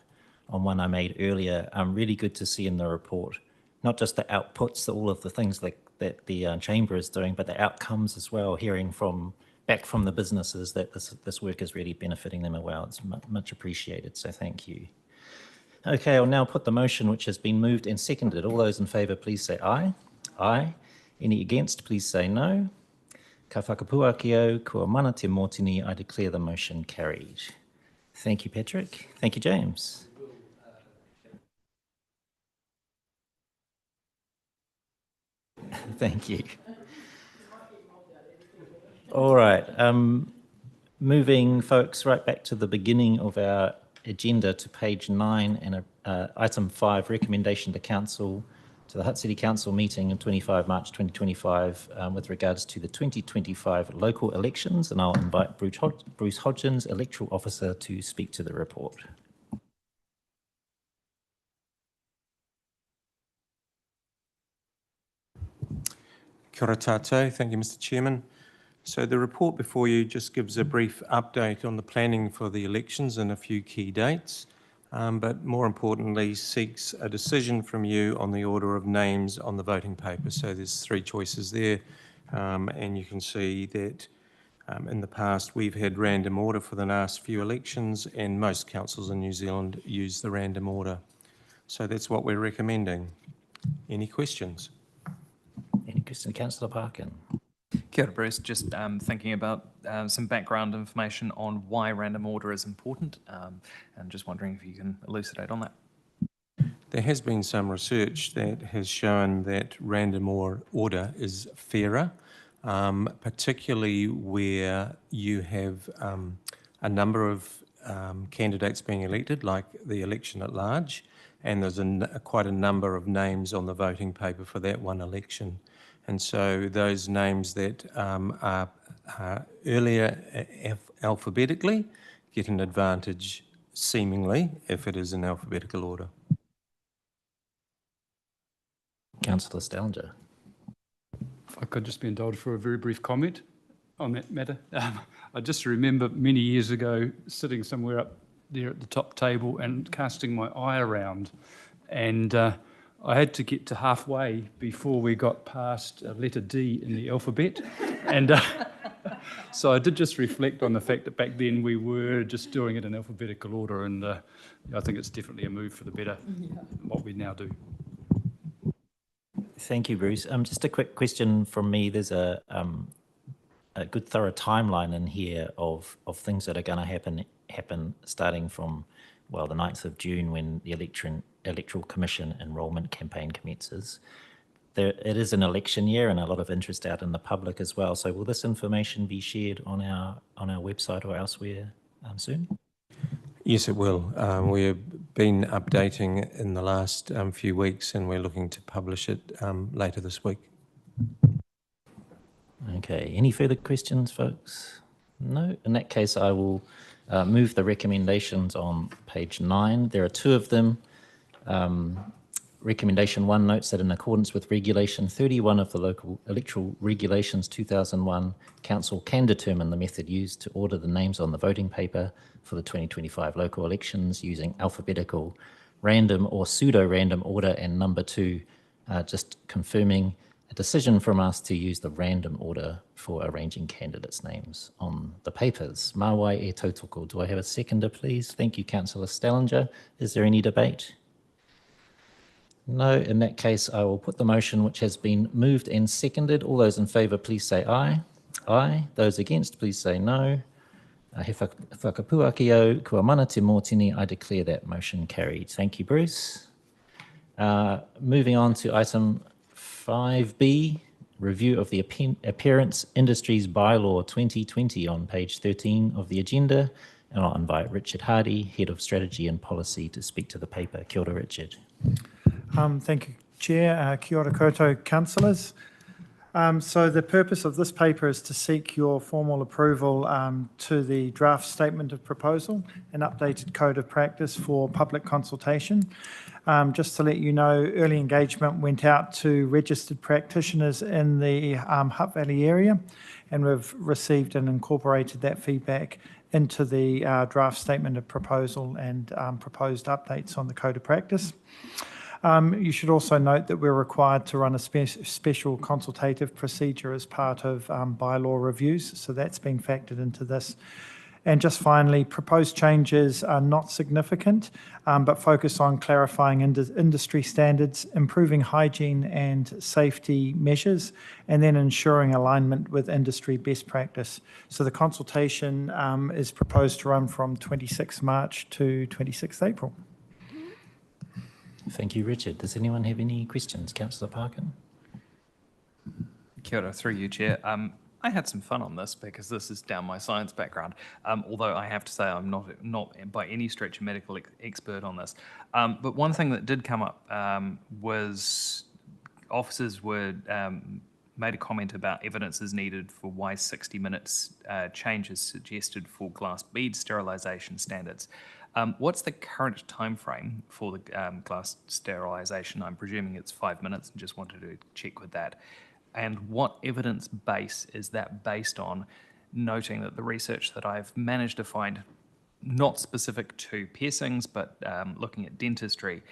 on one I made earlier. Really good to see in the report, not just the outputs, all of the things that the Chamber is doing, but the outcomes as well, hearing back from the businesses that this work is really benefiting them as well. It's much appreciated, so thank you. Okay, I'll now put the motion which has been moved and seconded. All those in favour, please say aye. Aye. Any against, please say no. Ka whakapua ki au, kua mana te mōtini, I declare the motion carried. Thank you, Patrick. Thank you, James. Thank you. All right, moving folks right back to the beginning of our agenda to page 9 and item 5, recommendation to council, to the Hutt City Council meeting on 25 March 2025 with regards to the 2025 local elections, and I'll invite Bruce Hodgins, Electoral Officer, to speak to the report. Kia ora tātou. Thank you, Mr. Chairman. So the report before you just gives a brief update on the planning for the elections and a few key dates, but more importantly seeks a decision from you on the order of names on the voting paper. So there's 3 choices there, and you can see that in the past we've had random order for the last few elections, and most councils in New Zealand use the random order. So that's what we're recommending. Any questions? Any question, Councillor Parkin? Kia ora, Bruce. Just thinking about some background information on why random order is important, and just wondering if you can elucidate on that. There has been some research that has shown that random order is fairer, particularly where you have a number of candidates being elected, like the election at large, and there's quite a number of names on the voting paper for that one election. And so those names that are earlier alphabetically get an advantage, seemingly, if it is in alphabetical order. Councillor Stallinger. If I could just be indulged for a very brief comment on that matter. I just remember many years ago sitting somewhere up there at the top table and casting my eye around, and I had to get to halfway before we got past letter D in the alphabet. And so I did just reflect on the fact that back then we were just doing it in alphabetical order, and I think it's definitely a move for the better, what we now do. Thank you, Bruce. Just a quick question from me. There's a good thorough timeline in here of things that are going to happen starting from, well, the 9th of June when the Electoral Commission enrolment campaign commences. It is an election year and a lot of interest out in the public as well. So will this information be shared on our website or elsewhere soon? Yes, it will. We've been updating in the last few weeks, and we're looking to publish it later this week. Okay, any further questions, folks? No? In that case, I will move the recommendations on page 9. There are 2 of them. Recommendation 1 notes that in accordance with Regulation 31 of the Local Electoral Regulations 2001, Council can determine the method used to order the names on the voting paper for the 2025 local elections using alphabetical, random or pseudo-random order, and number 2, just confirming a decision from us to use the random order for arranging candidates' names on the papers. Mawai e tautoko. Do I have a seconder, please? Thank you, Councillor Stallinger. Is there any debate? No. In that case, I will put the motion which has been moved and seconded. All those in favour, please say aye. Aye. Those against, please say no. He whakapuaki au, kua mana te mōtini. I declare that motion carried. Thank you, Bruce. Moving on to item 5B, review of the Appearance Industries Bylaw 2020 on page 13 of the agenda. And I'll invite Richard Hardy, Head of Strategy and Policy, to speak to the paper. Kia ora, Richard. Thank you, Chair. Kia ora koutou, councillors. So the purpose of this paper is to seek your formal approval to the draft statement of proposal, an updated code of practice for public consultation. Just to let you know, early engagement went out to registered practitioners in the Hutt Valley area, and we've received and incorporated that feedback into the draft statement of proposal and proposed updates on the code of practice. You should also note that we're required to run a special consultative procedure as part of bylaw reviews, so that's been factored into this. And just finally, proposed changes are not significant, but focus on clarifying industry standards, improving hygiene and safety measures, and then ensuring alignment with industry best practice. So the consultation is proposed to run from 26 March to 26 April. Thank you, Richard. Does anyone have any questions? Councillor Parkin? Kia ora, through you, Chair. I had some fun on this because this is down my science background, although I have to say I'm not by any stretch a medical expert on this. But one thing that did come up was officers were made a comment about evidence is needed for why 60 minutes change is suggested for glass bead sterilisation standards. What's the current time frame for the glass sterilisation? I'm presuming it's 5 minutes and just wanted to check with that. And what evidence base is that based on, noting that the research that I've managed to find, not specific to piercings, but looking at dentistry,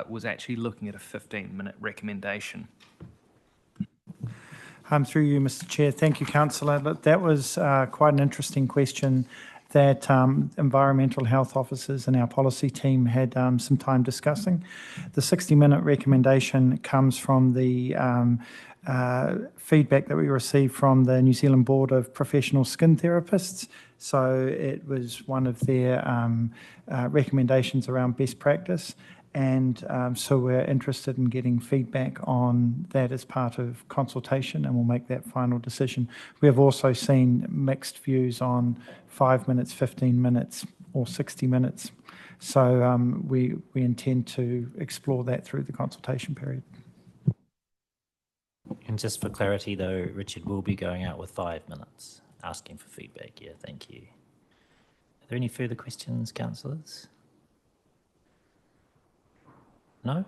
was actually looking at a 15-minute recommendation. Through you, Mr. Chair. Thank you, Councillor. Look, that was quite an interesting question that environmental health officers and our policy team had some time discussing. The 60-minute recommendation comes from the feedback that we received from the New Zealand Board of Professional Skin Therapists. So it was one of their recommendations around best practice. And so we're interested in getting feedback on that as part of consultation, and we'll make that final decision. We have also seen mixed views on 5 minutes, 15 minutes, or 60 minutes. So we intend to explore that through the consultation period. And just for clarity, though, Richard will be going out with 5 minutes, asking for feedback. Yeah, thank you. Are there any further questions, councillors? No?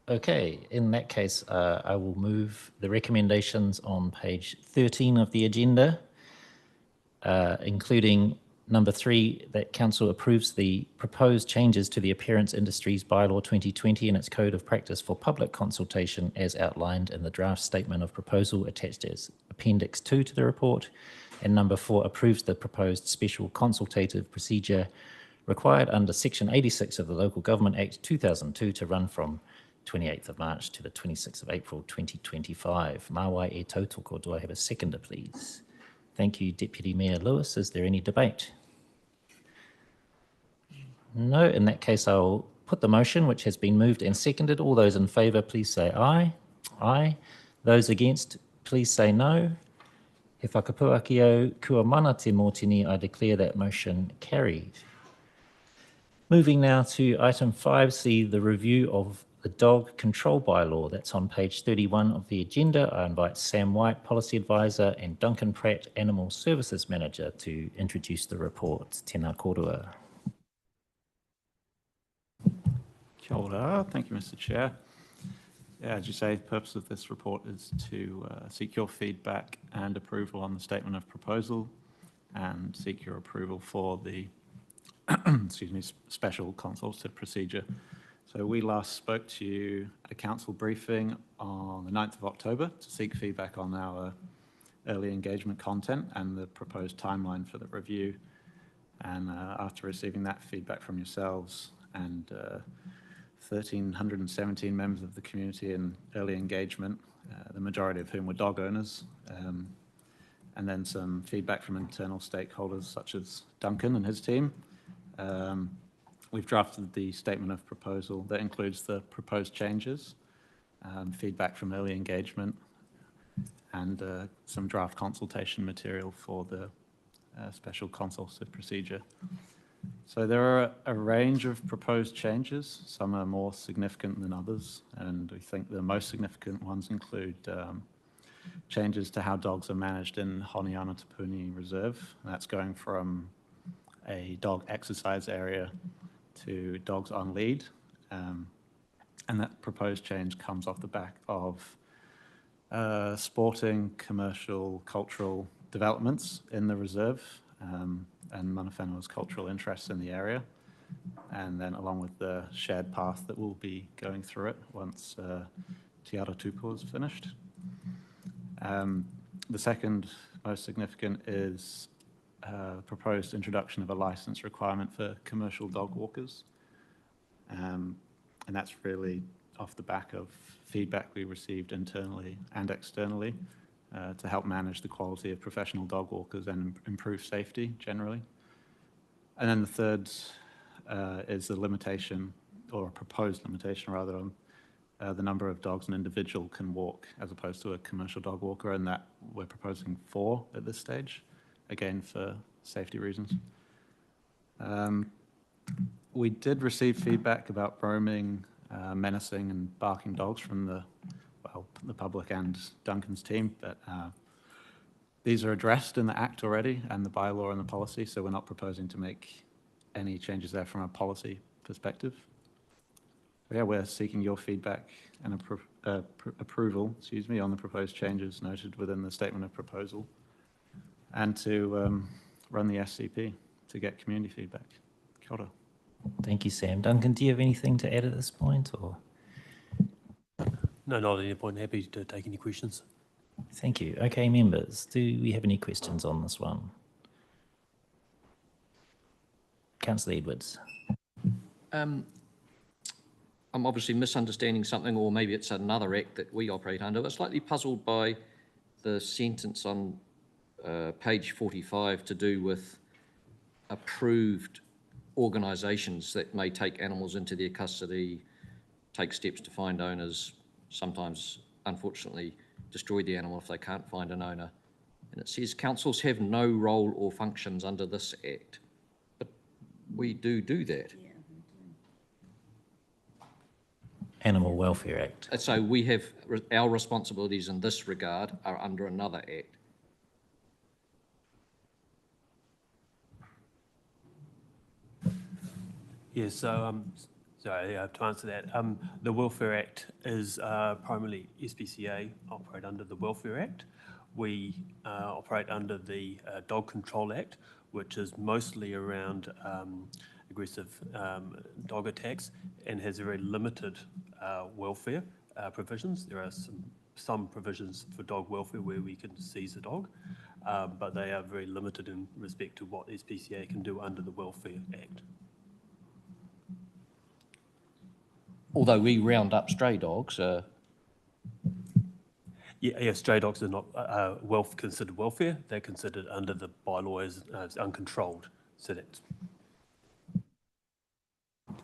Okay, in that case, I will move the recommendations on page 13 of the agenda, including number 3, that Council approves the proposed changes to the Appearance Industries Bylaw 2020 and its Code of Practice for public consultation as outlined in the draft statement of proposal attached as Appendix 2 to the report. And number 4, approves the proposed special consultative procedure required under Section 86 of the Local Government Act 2002 to run from 28th of March to the 26th of April 2025. Mawai e tautoko. Do I have a seconder, please? Thank you, Deputy Mayor Lewis. Is there any debate? No. In that case, I'll put the motion, which has been moved and seconded. All those in favour, please say aye. Aye. Those against, please say no. He whakapuakio kua mana te mōtini, I declare that motion carried. Moving now to item 5C, the review of the dog control bylaw. That's on page 31 of the agenda. I invite Sam White, Policy Advisor, and Duncan Pratt, Animal Services Manager, to introduce the report. Tēnā kōrua. Kia ora. Thank you, Mr. Chair. Yeah, as you say, the purpose of this report is to seek your feedback and approval on the statement of proposal and seek your approval for the excuse me, special consultative procedure. So we last spoke to you at a council briefing on the 9th of October to seek feedback on our early engagement content and the proposed timeline for the review. And after receiving that feedback from yourselves and 1,317 members of the community in early engagement, the majority of whom were dog owners, and then some feedback from internal stakeholders such as Duncan and his team, we've drafted the statement of proposal that includes the proposed changes, feedback from early engagement, and some draft consultation material for the special consultative procedure. So there are a range of proposed changes. Some are more significant than others, and we think the most significant ones include changes to how dogs are managed in Honiana Tapuni Reserve. And that's going from a dog exercise area to dogs on lead. And that proposed change comes off the back of sporting, commercial, cultural developments in the reserve and Mana Whenua's cultural interests in the area. And then along with the shared path that will be going through it once Te Ara Tupua is finished. The second most significant is proposed introduction of a license requirement for commercial dog walkers. And that's really off the back of feedback we received internally and externally to help manage the quality of professional dog walkers and improve safety generally. And then the third is the limitation, or a proposed limitation rather, on the number of dogs an individual can walk as opposed to a commercial dog walker, and that we're proposing 4 at this stage, again for safety reasons. We did receive feedback about roaming, menacing and barking dogs from the public and Duncan's team, but these are addressed in the Act already and the bylaw and the policy, so we're not proposing to make any changes there from a policy perspective. But yeah, we're seeking your feedback and approval, on the proposed changes noted within the statement of proposal, and to run the SCP to get community feedback. Kia ora. Thank you, Sam. Duncan, do you have anything to add at this point, or? No, not at any point. Happy to take any questions. Thank you. Okay, members, do we have any questions on this one? Councillor Edwards. I'm obviously misunderstanding something, or maybe it's another act that we operate under. I'm slightly puzzled by the sentence on page 45 to do with approved organisations that may take animals into their custody, take steps to find owners, sometimes, unfortunately, destroy the animal if they can't find an owner. And it says councils have no role or functions under this act. But we do that. Animal Welfare Act. So we have, our responsibilities in this regard are under another act. Yeah, so to answer that, the Welfare Act is primarily SPCA operate under the Welfare Act. We operate under the Dog Control Act, which is mostly around aggressive dog attacks and has very limited welfare provisions. There are some provisions for dog welfare where we can seize a dog, but they are very limited in respect to what SPCA can do under the Welfare Act. Although we round up stray dogs. Yeah, stray dogs are not considered welfare. They're considered under the bylaw as uncontrolled. So that's.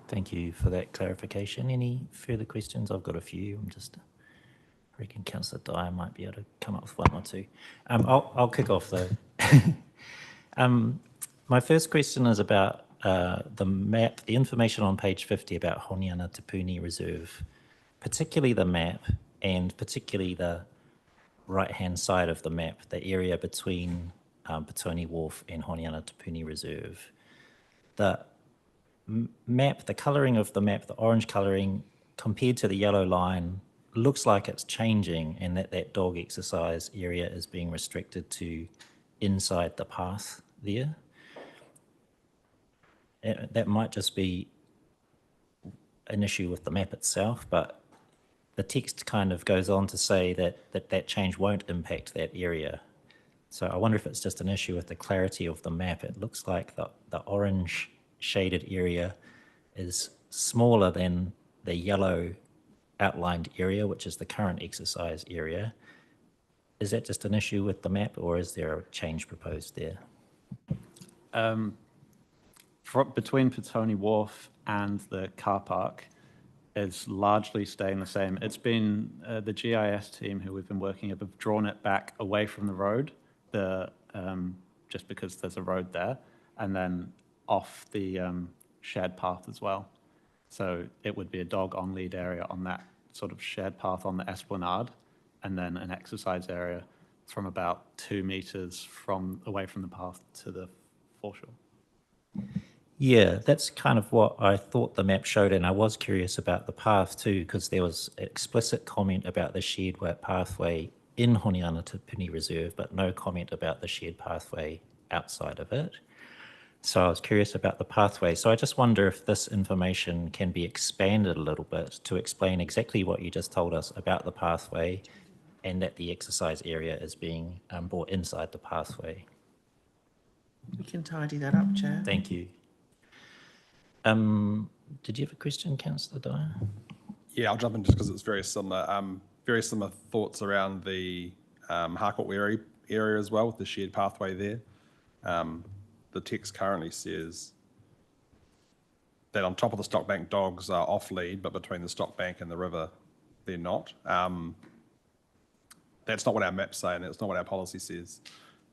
Thank you for that clarification. Any further questions? I've got a few. I reckon Councillor Dyer might be able to come up with one or two. I'll kick off though. My first question is about the map, the information on page 50 about Honiana Tupuni Reserve, particularly the map and particularly the right-hand side of the map, the area between Petone Wharf and Honiana Tupuni Reserve. The map, the colouring of the map, the orange colouring compared to the yellow line looks like it's changing and that dog exercise area is being restricted to inside the path there. That might just be an issue with the map itself, but the text kind of goes on to say that change won't impact that area. So I wonder if it's just an issue with the clarity of the map. It looks like the orange shaded area is smaller than the yellow outlined area, which is the current exercise area. Is that just an issue with the map, or is there a change proposed there? Between Petone Wharf and the car park is largely staying the same. It's been the GIS team who we've been working with have drawn it back away from the road, just because there's a road there, and then off the shared path as well. So it would be a dog on lead area on that sort of shared path on the esplanade, and then an exercise area from about 2 meters away from the path to the foreshore. Yeah, that's kind of what I thought the map showed, and I was curious about the path too, because there was an explicit comment about the shared pathway in Honiana Tupuni Reserve, but no comment about the shared pathway outside of it. So I was curious about the pathway. So I just wonder if this information can be expanded a little bit to explain exactly what you just told us about the pathway and that the exercise area is being brought inside the pathway. We can tidy that up, Chair. Thank you. Did you have a question, Councillor Dyer? Yeah, I'll jump in just because it's very similar. Very similar thoughts around the Harcourt area as well, with the shared pathway there. The text currently says that on top of the stock bank, dogs are off lead, but between the stock bank and the river, they're not. That's not what our maps say, and that's not what our policy says.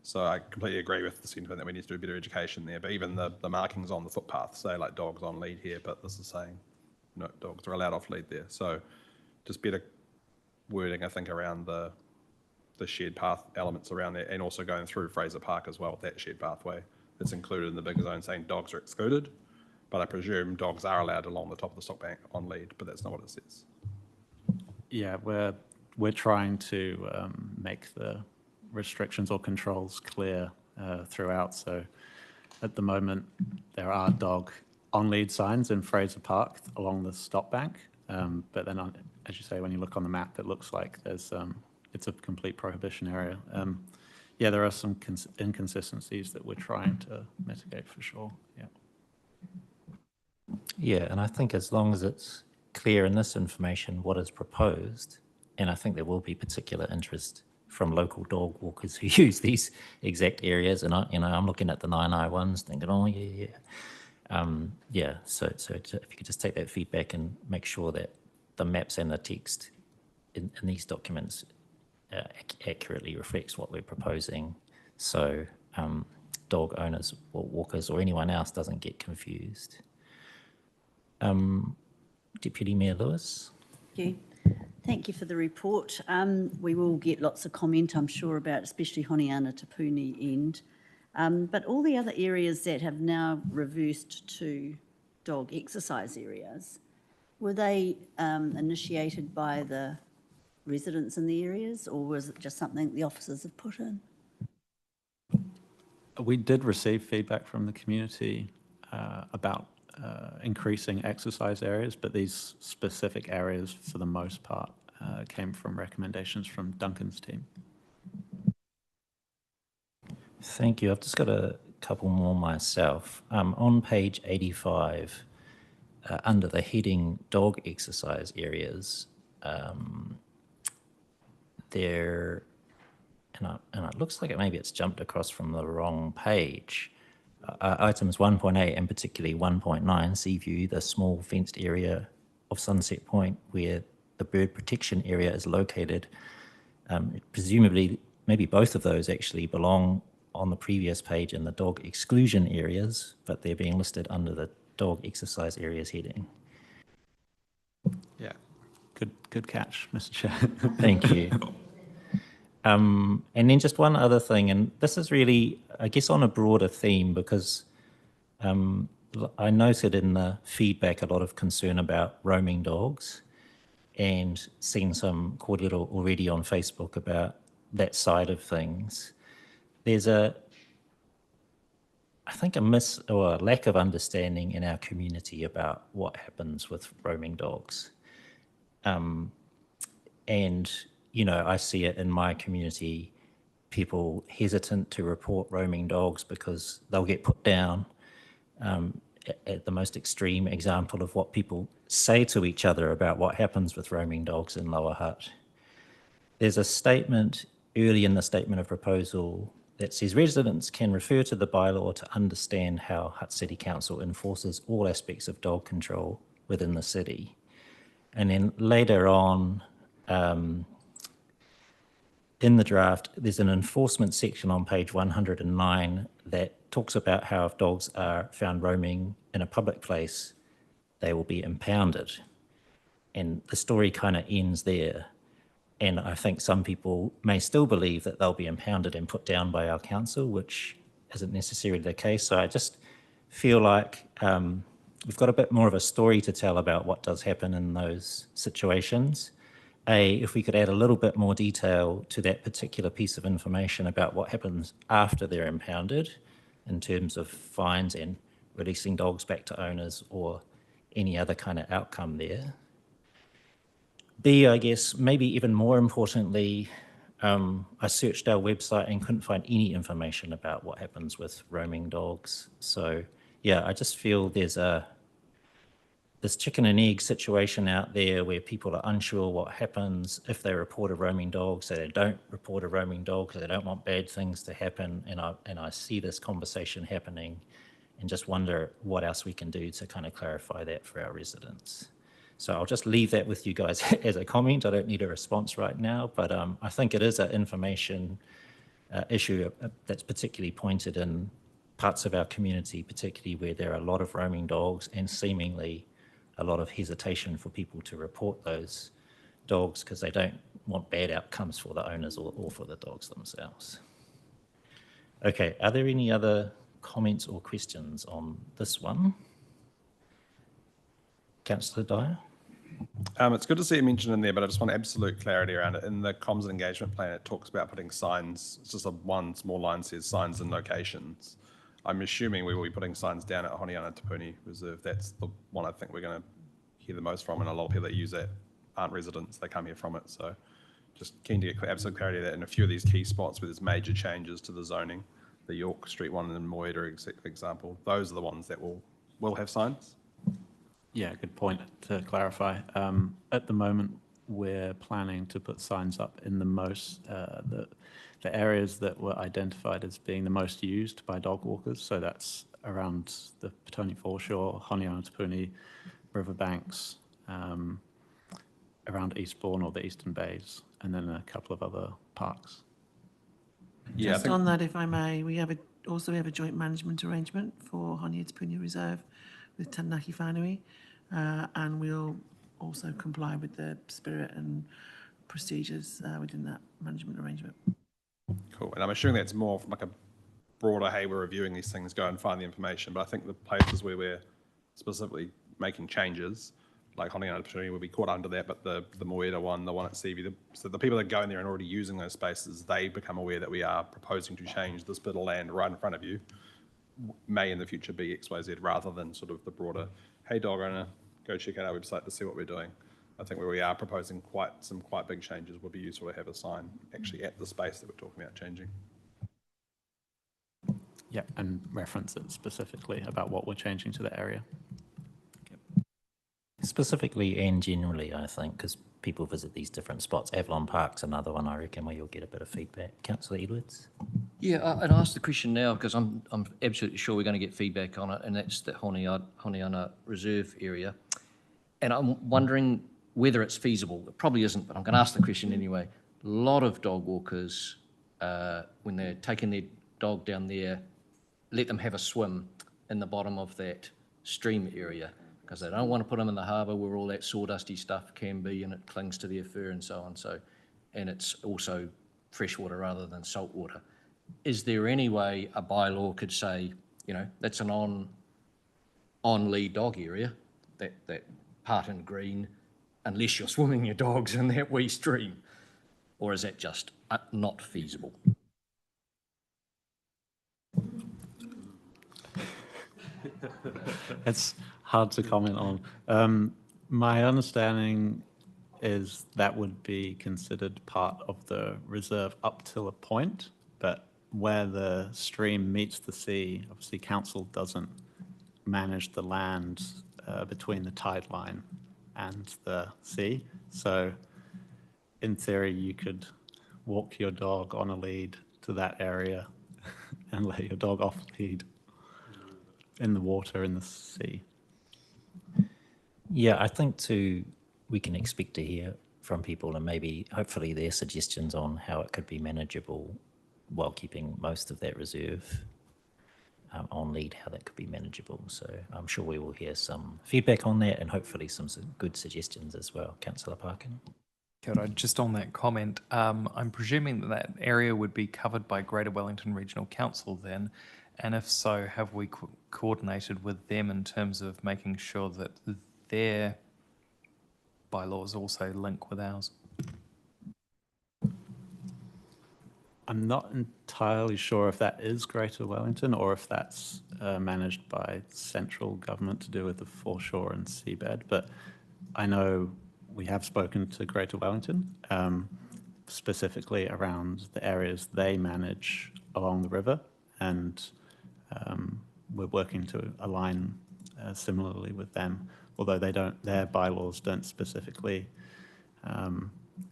So I completely agree with the sentiment that we need to do better education there. But even the markings on the footpath say like dogs on lead here, but this is saying no, dogs are allowed off lead there. So just better wording, I think, around the shared path elements around there, and also going through Fraser Park as well with that shared pathway that's included in the bigger zone saying dogs are excluded. But I presume dogs are allowed along the top of the stock bank on lead, but that's not what it says. Yeah, we're trying to make the restrictions or controls clear throughout. So at the moment, there are dog on-lead signs in Fraser Park along the stop bank. But then, as you say, when you look on the map, it looks like there's it's a complete prohibition area. Yeah, there are some inconsistencies that we're trying to mitigate for sure. Yeah. Yeah, and I think as long as it's clear in this information what is proposed, and I think there will be particular interest from local dog walkers who use these exact areas, and I'm looking at the 9i ones thinking, oh yeah. So if you could just take that feedback and make sure that the maps and the text in these documents accurately reflects what we're proposing, so dog owners or walkers or anyone else doesn't get confused. Deputy Mayor Lewis. Thank you. Thank you for the report. We will get lots of comment, I'm sure, about especially Honiana Te Puni end. But all the other areas that have now reversed to dog exercise areas, were they initiated by the residents in the areas, or was it just something the officers have put in? We did receive feedback from the community about increasing exercise areas, but these specific areas, for the most part, came from recommendations from Duncan's team. Thank you. I've just got a couple more myself. On page 85, under the heading dog exercise areas, there, and it looks like maybe it's jumped across from the wrong page. Items 1.8 and particularly 1.9, Sea View, the small fenced area of Sunset Point where the bird protection area is located. Presumably, maybe both of those actually belong on the previous page in the dog exclusion areas, but they're being listed under the dog exercise areas heading. Yeah, good catch, Mr. Chair. Thank you. And then just one other thing, and this is really, I guess, on a broader theme, because I noted in the feedback a lot of concern about roaming dogs, and seen some cordial already on Facebook about that side of things. There's I think, a lack of understanding in our community about what happens with roaming dogs. And, you know, I see it in my community, people hesitant to report roaming dogs because they'll get put down. At the most extreme example of what people say to each other about what happens with roaming dogs in Lower Hutt. There's a statement early in the statement of proposal that says residents can refer to the bylaw to understand how Hutt City Council enforces all aspects of dog control within the city. And then later on, in the draft, there's an enforcement section on page 109 that talks about how if dogs are found roaming in a public place, they will be impounded. And the story kind of ends there. And I think some people may still believe that they'll be impounded and put down by our council, which isn't necessarily the case. So I just feel like we've got a bit more of a story to tell about what does happen in those situations. If we could add a little bit more detail to that particular piece of information about what happens after they're impounded in terms of fines and releasing dogs back to owners or any other kind of outcome there. B, I guess, maybe even more importantly, I searched our website and couldn't find any information about what happens with roaming dogs. So yeah, I just feel there's this chicken and egg situation out there where people are unsure what happens if they report a roaming dog, so they don't report a roaming dog because they don't want bad things to happen. And I see this conversation happening and just wonder what else we can do to kind of clarify that for our residents. So I'll just leave that with you guys as a comment. I don't need a response right now, but I think it is an information issue that's particularly pointed in parts of our community, particularly where there are a lot of roaming dogs and seemingly a lot of hesitation for people to report those dogs because they don't want bad outcomes for the owners or for the dogs themselves. Okay, are there any other comments or questions on this one? Councillor Dyer? It's good to see it mentioned in there, but I just want absolute clarity around it. In the comms and engagement plan, it talks about putting signs. It's just one small line says signs and locations. I'm assuming we will be putting signs down at Honeana Te Puni Reserve. That's the one I think we're going to hear the most from, and a lot of people that use that aren't residents. They come here from it. So just keen to get absolute clarity that in a few of these key spots where there's major changes to the zoning, the York Street one and Moira, for example, those are the ones that will have signs. Yeah, good point to clarify. At the moment, we're planning to put signs up in the areas that were identified as being the most used by dog walkers. So that's around the Petone foreshore, Honeana Te Puni, riverbanks, around Eastbourne or the Eastern Bays, and then a couple of other parks. Yeah, Just on that, if I may, we also have a joint management arrangement for Honeana Te Puni Reserve with Taranaki Whānui, and we'll also comply with the spirit and procedures within that management arrangement. Cool. And I'm assuming that's more from like a broader, hey, we're reviewing these things, go and find the information. But I think the places where we're specifically making changes, like Honeana Te Puni will be caught under that, but the Moeda one, the one at Seaview, so the people that go in there and already using those spaces, they become aware that we are proposing to change this bit of land right in front of you, may in the future be XYZ, rather than sort of the broader, hey, dog owner, go check out our website to see what we're doing. I think where we are proposing some quite big changes would be useful to have a sign actually at the space that we're talking about changing. Yeah, and reference it specifically about what we're changing to the area. Specifically and generally, I think, because people visit these different spots. Avalon Park's another one, I reckon, where you'll get a bit of feedback. Councillor Edwards? Yeah, and I'll ask the question now because I'm absolutely sure we're going to get feedback on it, and that's the Honeana Reserve area. And I'm wondering whether it's feasible. It probably isn't, but I'm going to ask the question anyway. A lot of dog walkers, when they're taking their dog down there, let them have a swim in the bottom of that stream area because they don't want to put them in the harbour where all that sawdusty stuff can be and it clings to their fur and so on. So, and it's also freshwater rather than saltwater. Is there any way a bylaw could say, you know, that's an on-lead dog area, that part in green, unless you're swimming your dogs in that wee stream? Or is that just not feasible? It's hard to comment on. My understanding is that would be considered part of the reserve up till a point, but where the stream meets the sea, obviously council doesn't manage the land between the tide line and the sea. So in theory, you could walk your dog on a lead to that area and let your dog off lead in the water, in the sea. Yeah, I think too, we can expect to hear from people and maybe hopefully their suggestions on how it could be manageable while keeping most of that reserve on lead, how that could be manageable. So I'm sure we will hear some feedback on that and hopefully some good suggestions as well. Councillor Parkin. Kia ora. Just on that comment, I'm presuming that that area would be covered by Greater Wellington Regional Council then, and if so, have we coordinated with them in terms of making sure that their bylaws also link with ours? I'm not entirely sure if that is Greater Wellington or if that's managed by central government to do with the foreshore and seabed, but I know we have spoken to Greater Wellington, specifically around the areas they manage along the river, and we're working to align similarly with them, although their bylaws don't specifically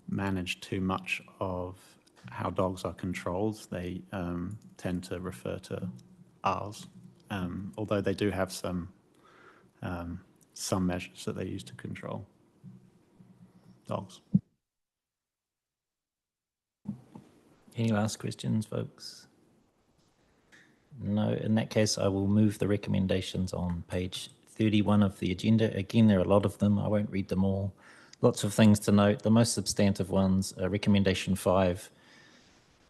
manage too much of how dogs are controlled. They tend to refer to ours, although they do have some measures that they use to control dogs. Any last questions, folks? No, in that case, I will move the recommendations on page 31 of the agenda. Again, there are a lot of them. I won't read them all. Lots of things to note. The most substantive ones, recommendation 5,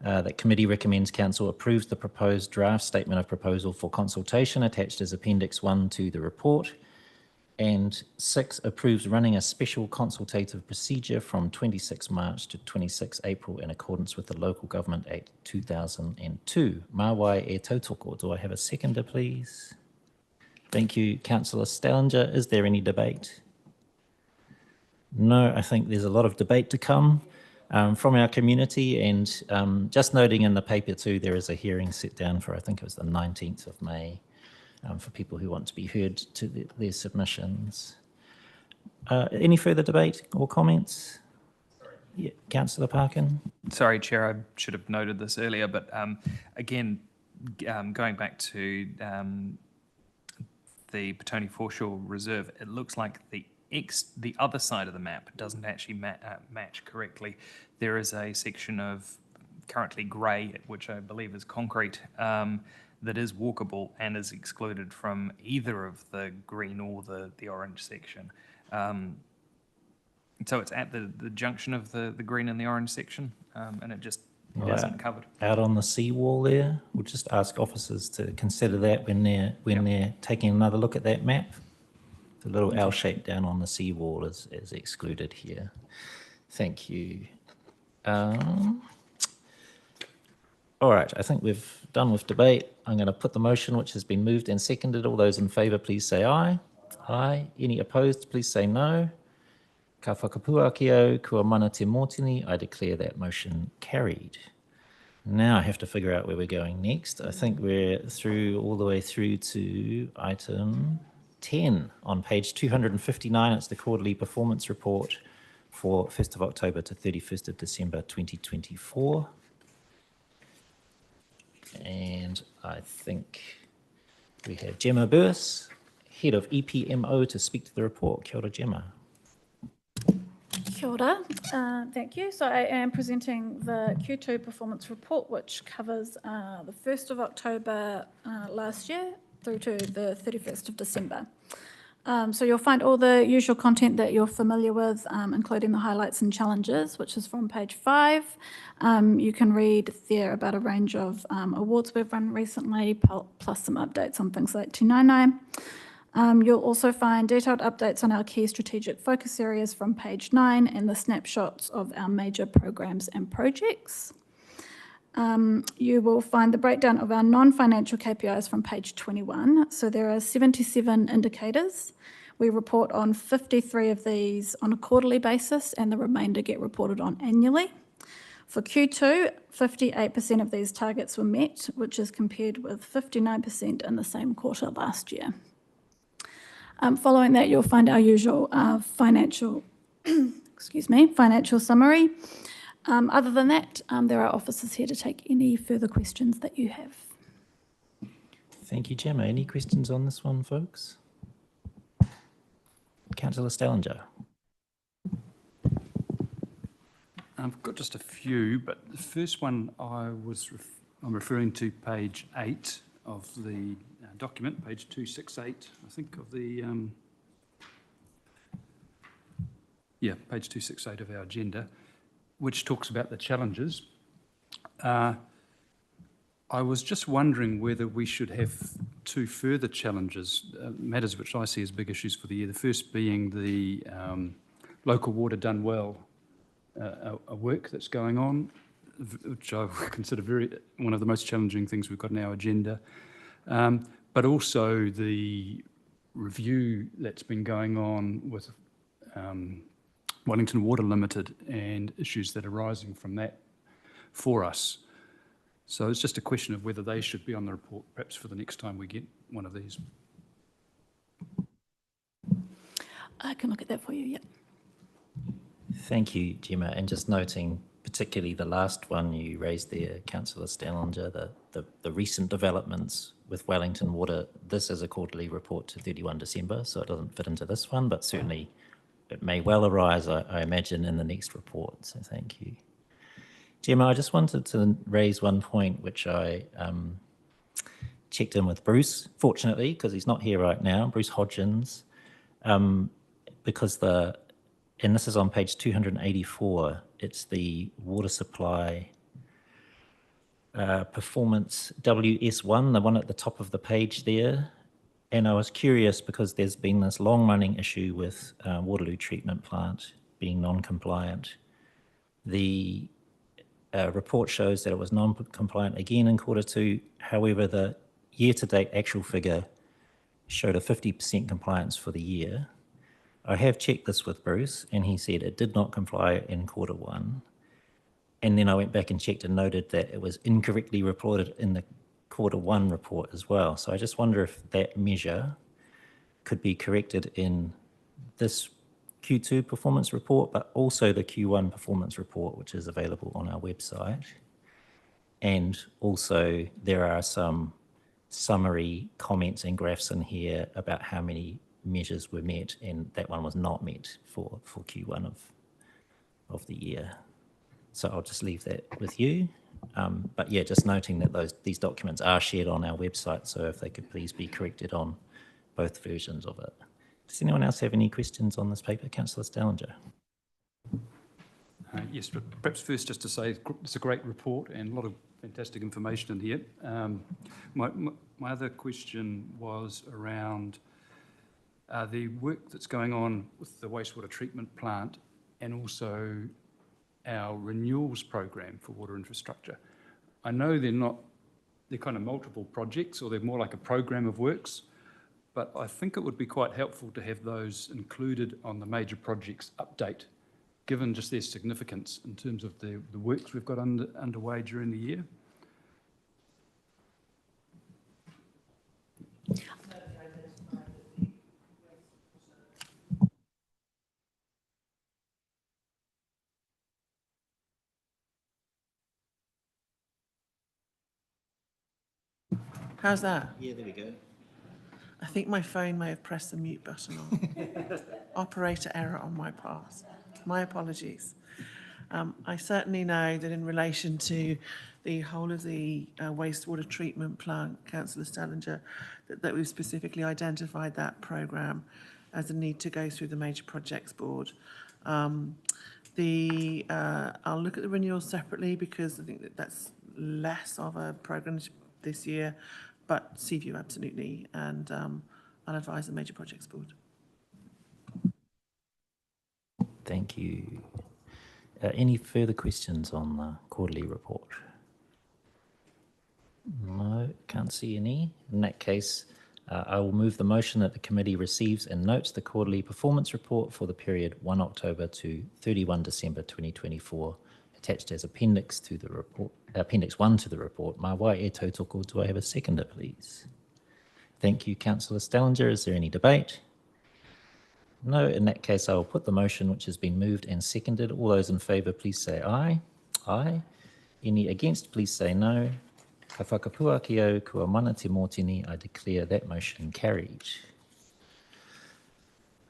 that committee recommends council approves the proposed draft statement of proposal for consultation attached as appendix 1 to the report. And 6, approves running a special consultative procedure from 26 March to 26 April in accordance with the Local Government Act 2002. Mawai e tautoko. Do I have a seconder, please? Thank you, Councillor Stallinger. Is there any debate? No, I think there's a lot of debate to come from our community, and just noting in the paper too, there is a hearing set down for, I think it was the 19th of May, for people who want to be heard to their submissions. Any further debate or comments? Yeah, Councillor Parkin. Sorry, Chair, I should have noted this earlier, but again, going back to the Petone Foreshore Reserve, it looks like the other side of the map doesn't actually match correctly. There is a section of currently grey, which I believe is concrete, that is walkable and is excluded from either of the green or the orange section. So it's at the junction of the green and the orange section, and it just isn't covered. Out on the seawall there, we'll just ask officers to consider that when they're taking another look at that map. The little L shape down on the seawall is excluded here. Thank you. All right, I think we've done with debate. I'm going to put the motion, which has been moved and seconded. All those in favour, please say aye. Aye. Any opposed, please say no. Ka whakapuakio, kua mana te mōtini. I declare that motion carried. Now I have to figure out where we're going next. I think we're all the way through to item 10 on page 259. It's the quarterly performance report for 1st of October to 31st of December 2024. And I think we have Gemma Burse, Head of EPMO, to speak to the report. Kia ora, Gemma. Kia ora. Thank you. So I am presenting the Q2 performance report, which covers the 1st of October last year through to the 31st of December. So you'll find all the usual content that you're familiar with, including the highlights and challenges, which is from page 5. You can read there about a range of awards we've run recently, plus some updates on things like 299. You'll also find detailed updates on our key strategic focus areas from page 9 and the snapshots of our major programs and projects. You will find the breakdown of our non-financial KPIs from page 21. So there are 77 indicators. We report on 53 of these on a quarterly basis, and the remainder get reported on annually. For Q2, 58% of these targets were met, which is compared with 59% in the same quarter last year. Following that, you'll find our usual financial summary. Other than that, there are officers here to take any further questions that you have. Thank you, Gemma. Any questions on this one, folks? Councillor Stallinger. I've got just a few, but the first one I'm referring to page 8 of the document, page 268, I think, of the page 268 of our agenda, which talks about the challenges. I was just wondering whether we should have 2 further challenges, matters which I see as big issues for the year. The first being the local water done well, a work that's going on, which I consider one of the most challenging things we've got on our agenda. But also the review that's been going on with Wellington Water Limited and issues that are arising from that for us. So it's just a question of whether they should be on the report, perhaps for the next time we get one of these. I can look at that for you, yep. Thank you, Gemma. And just noting, particularly the last one you raised there, Councillor Stallinger, the recent developments with Wellington Water. This is a quarterly report to 31 December, so it doesn't fit into this one, but certainly it may well arise, I imagine, in the next report. So thank you. Gemma, I just wanted to raise one point which I checked in with Bruce, fortunately, because he's not here right now, Bruce Hodgins, because and this is on page 284, it's the water supply performance WS1, the one at the top of the page there. And I was curious because there's been this long-running issue with Waterloo treatment plant being non-compliant. The report shows that it was non-compliant again in Q2. However, the year-to-date actual figure showed a 50% compliance for the year. I have checked this with Bruce, and he said it did not comply in Q1. And then I went back and checked and noted that it was incorrectly reported in the Q1 report as well. So I just wonder if that measure could be corrected in this Q2 performance report, but also the Q1 performance report, which is available on our website. And also there are some summary comments and graphs in here about how many measures were met, and that one was not met for Q1 of the year. So I'll just leave that with you. But yeah, just noting that these documents are shared on our website, so if they could please be corrected on both versions of it. Does anyone else have any questions on this paper? Councillor Stallinger. Yes, but perhaps first just to say it's a great report and a lot of fantastic information in here. My other question was around the work that's going on with the wastewater treatment plant and also our renewals program for water infrastructure. I know they're kind of multiple projects, or they're more like a program of works, but I think it would be quite helpful to have those included on the major projects update, given just their significance in terms of the works we've got underway during the year. How's that? Yeah, there we go. I think my phone may have pressed the mute button on. Operator error on my part. My apologies. I certainly know that in relation to the whole of the wastewater treatment plant, Councillor Stallinger, that we've specifically identified that programme as a need to go through the Major Projects Board. I'll look at the renewals separately because I think that's less of a programme this year, but Seaview absolutely, and I'll advise the Major Projects Board. Thank you. Any further questions on the quarterly report? No, can't see any. In that case, I will move the motion that the committee receives and notes the quarterly performance report for the period 1 October to 31 December 2024, attached as Appendix to the report, Appendix 1 to the report. Mā wai e tautoko. Do I have a seconder, please? Thank you, Councillor Stallinger. Is there any debate? No, in that case, I will put the motion which has been moved and seconded. All those in favour, please say aye. Aye. Any against, please say no. Ka whakapua ki au kua mana te mōtini. I declare that motion carried.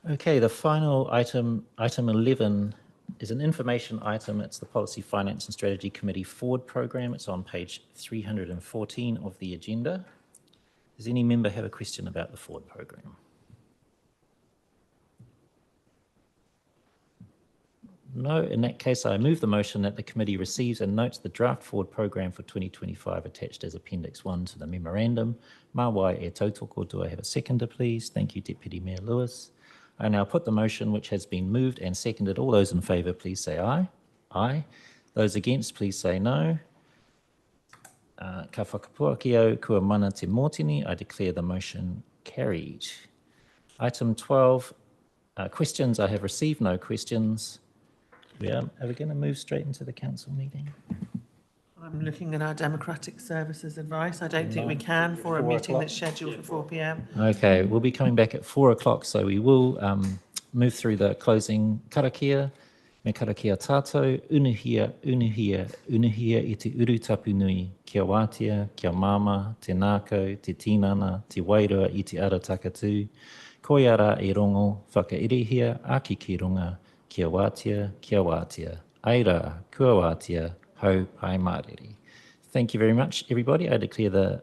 Okay, the final item, item 11, is an information item. It's the Policy, Finance and Strategy Committee Forward Programme. It's on page 314 of the agenda. Does any member have a question about the Forward Programme? No, in that case, I move the motion that the committee receives and notes the draft Forward Programme for 2025 attached as Appendix 1 to the memorandum. Mā wai e tautoko. Do I have a seconder, please? Thank you, Deputy Mayor Lewis. I now put the motion which has been moved and seconded. All those in favour, please say aye. Aye. Those against, please say no. Ka whakapua ki au kua mana te mōtini. I declare the motion carried. Item 12, questions. I have received no questions. Are we going to move straight into the council meeting? I'm looking at our democratic services advice. I don't think we can for a meeting that's scheduled for 4 p.m. Okay, we'll be coming back at 4 o'clock, so we will move through the closing karakia. Me karakia tātou, unuhia, unuhia, unuhia I te uru tapu nui, kia wātia, kia māma, te nākau, te tinana, te wairua I te ara takatū. Koiara e rongo, whakairihia, aki ki runga, kia wātia, aira, kua wātia, hau pai māriri. Thank you very much, everybody. I declare the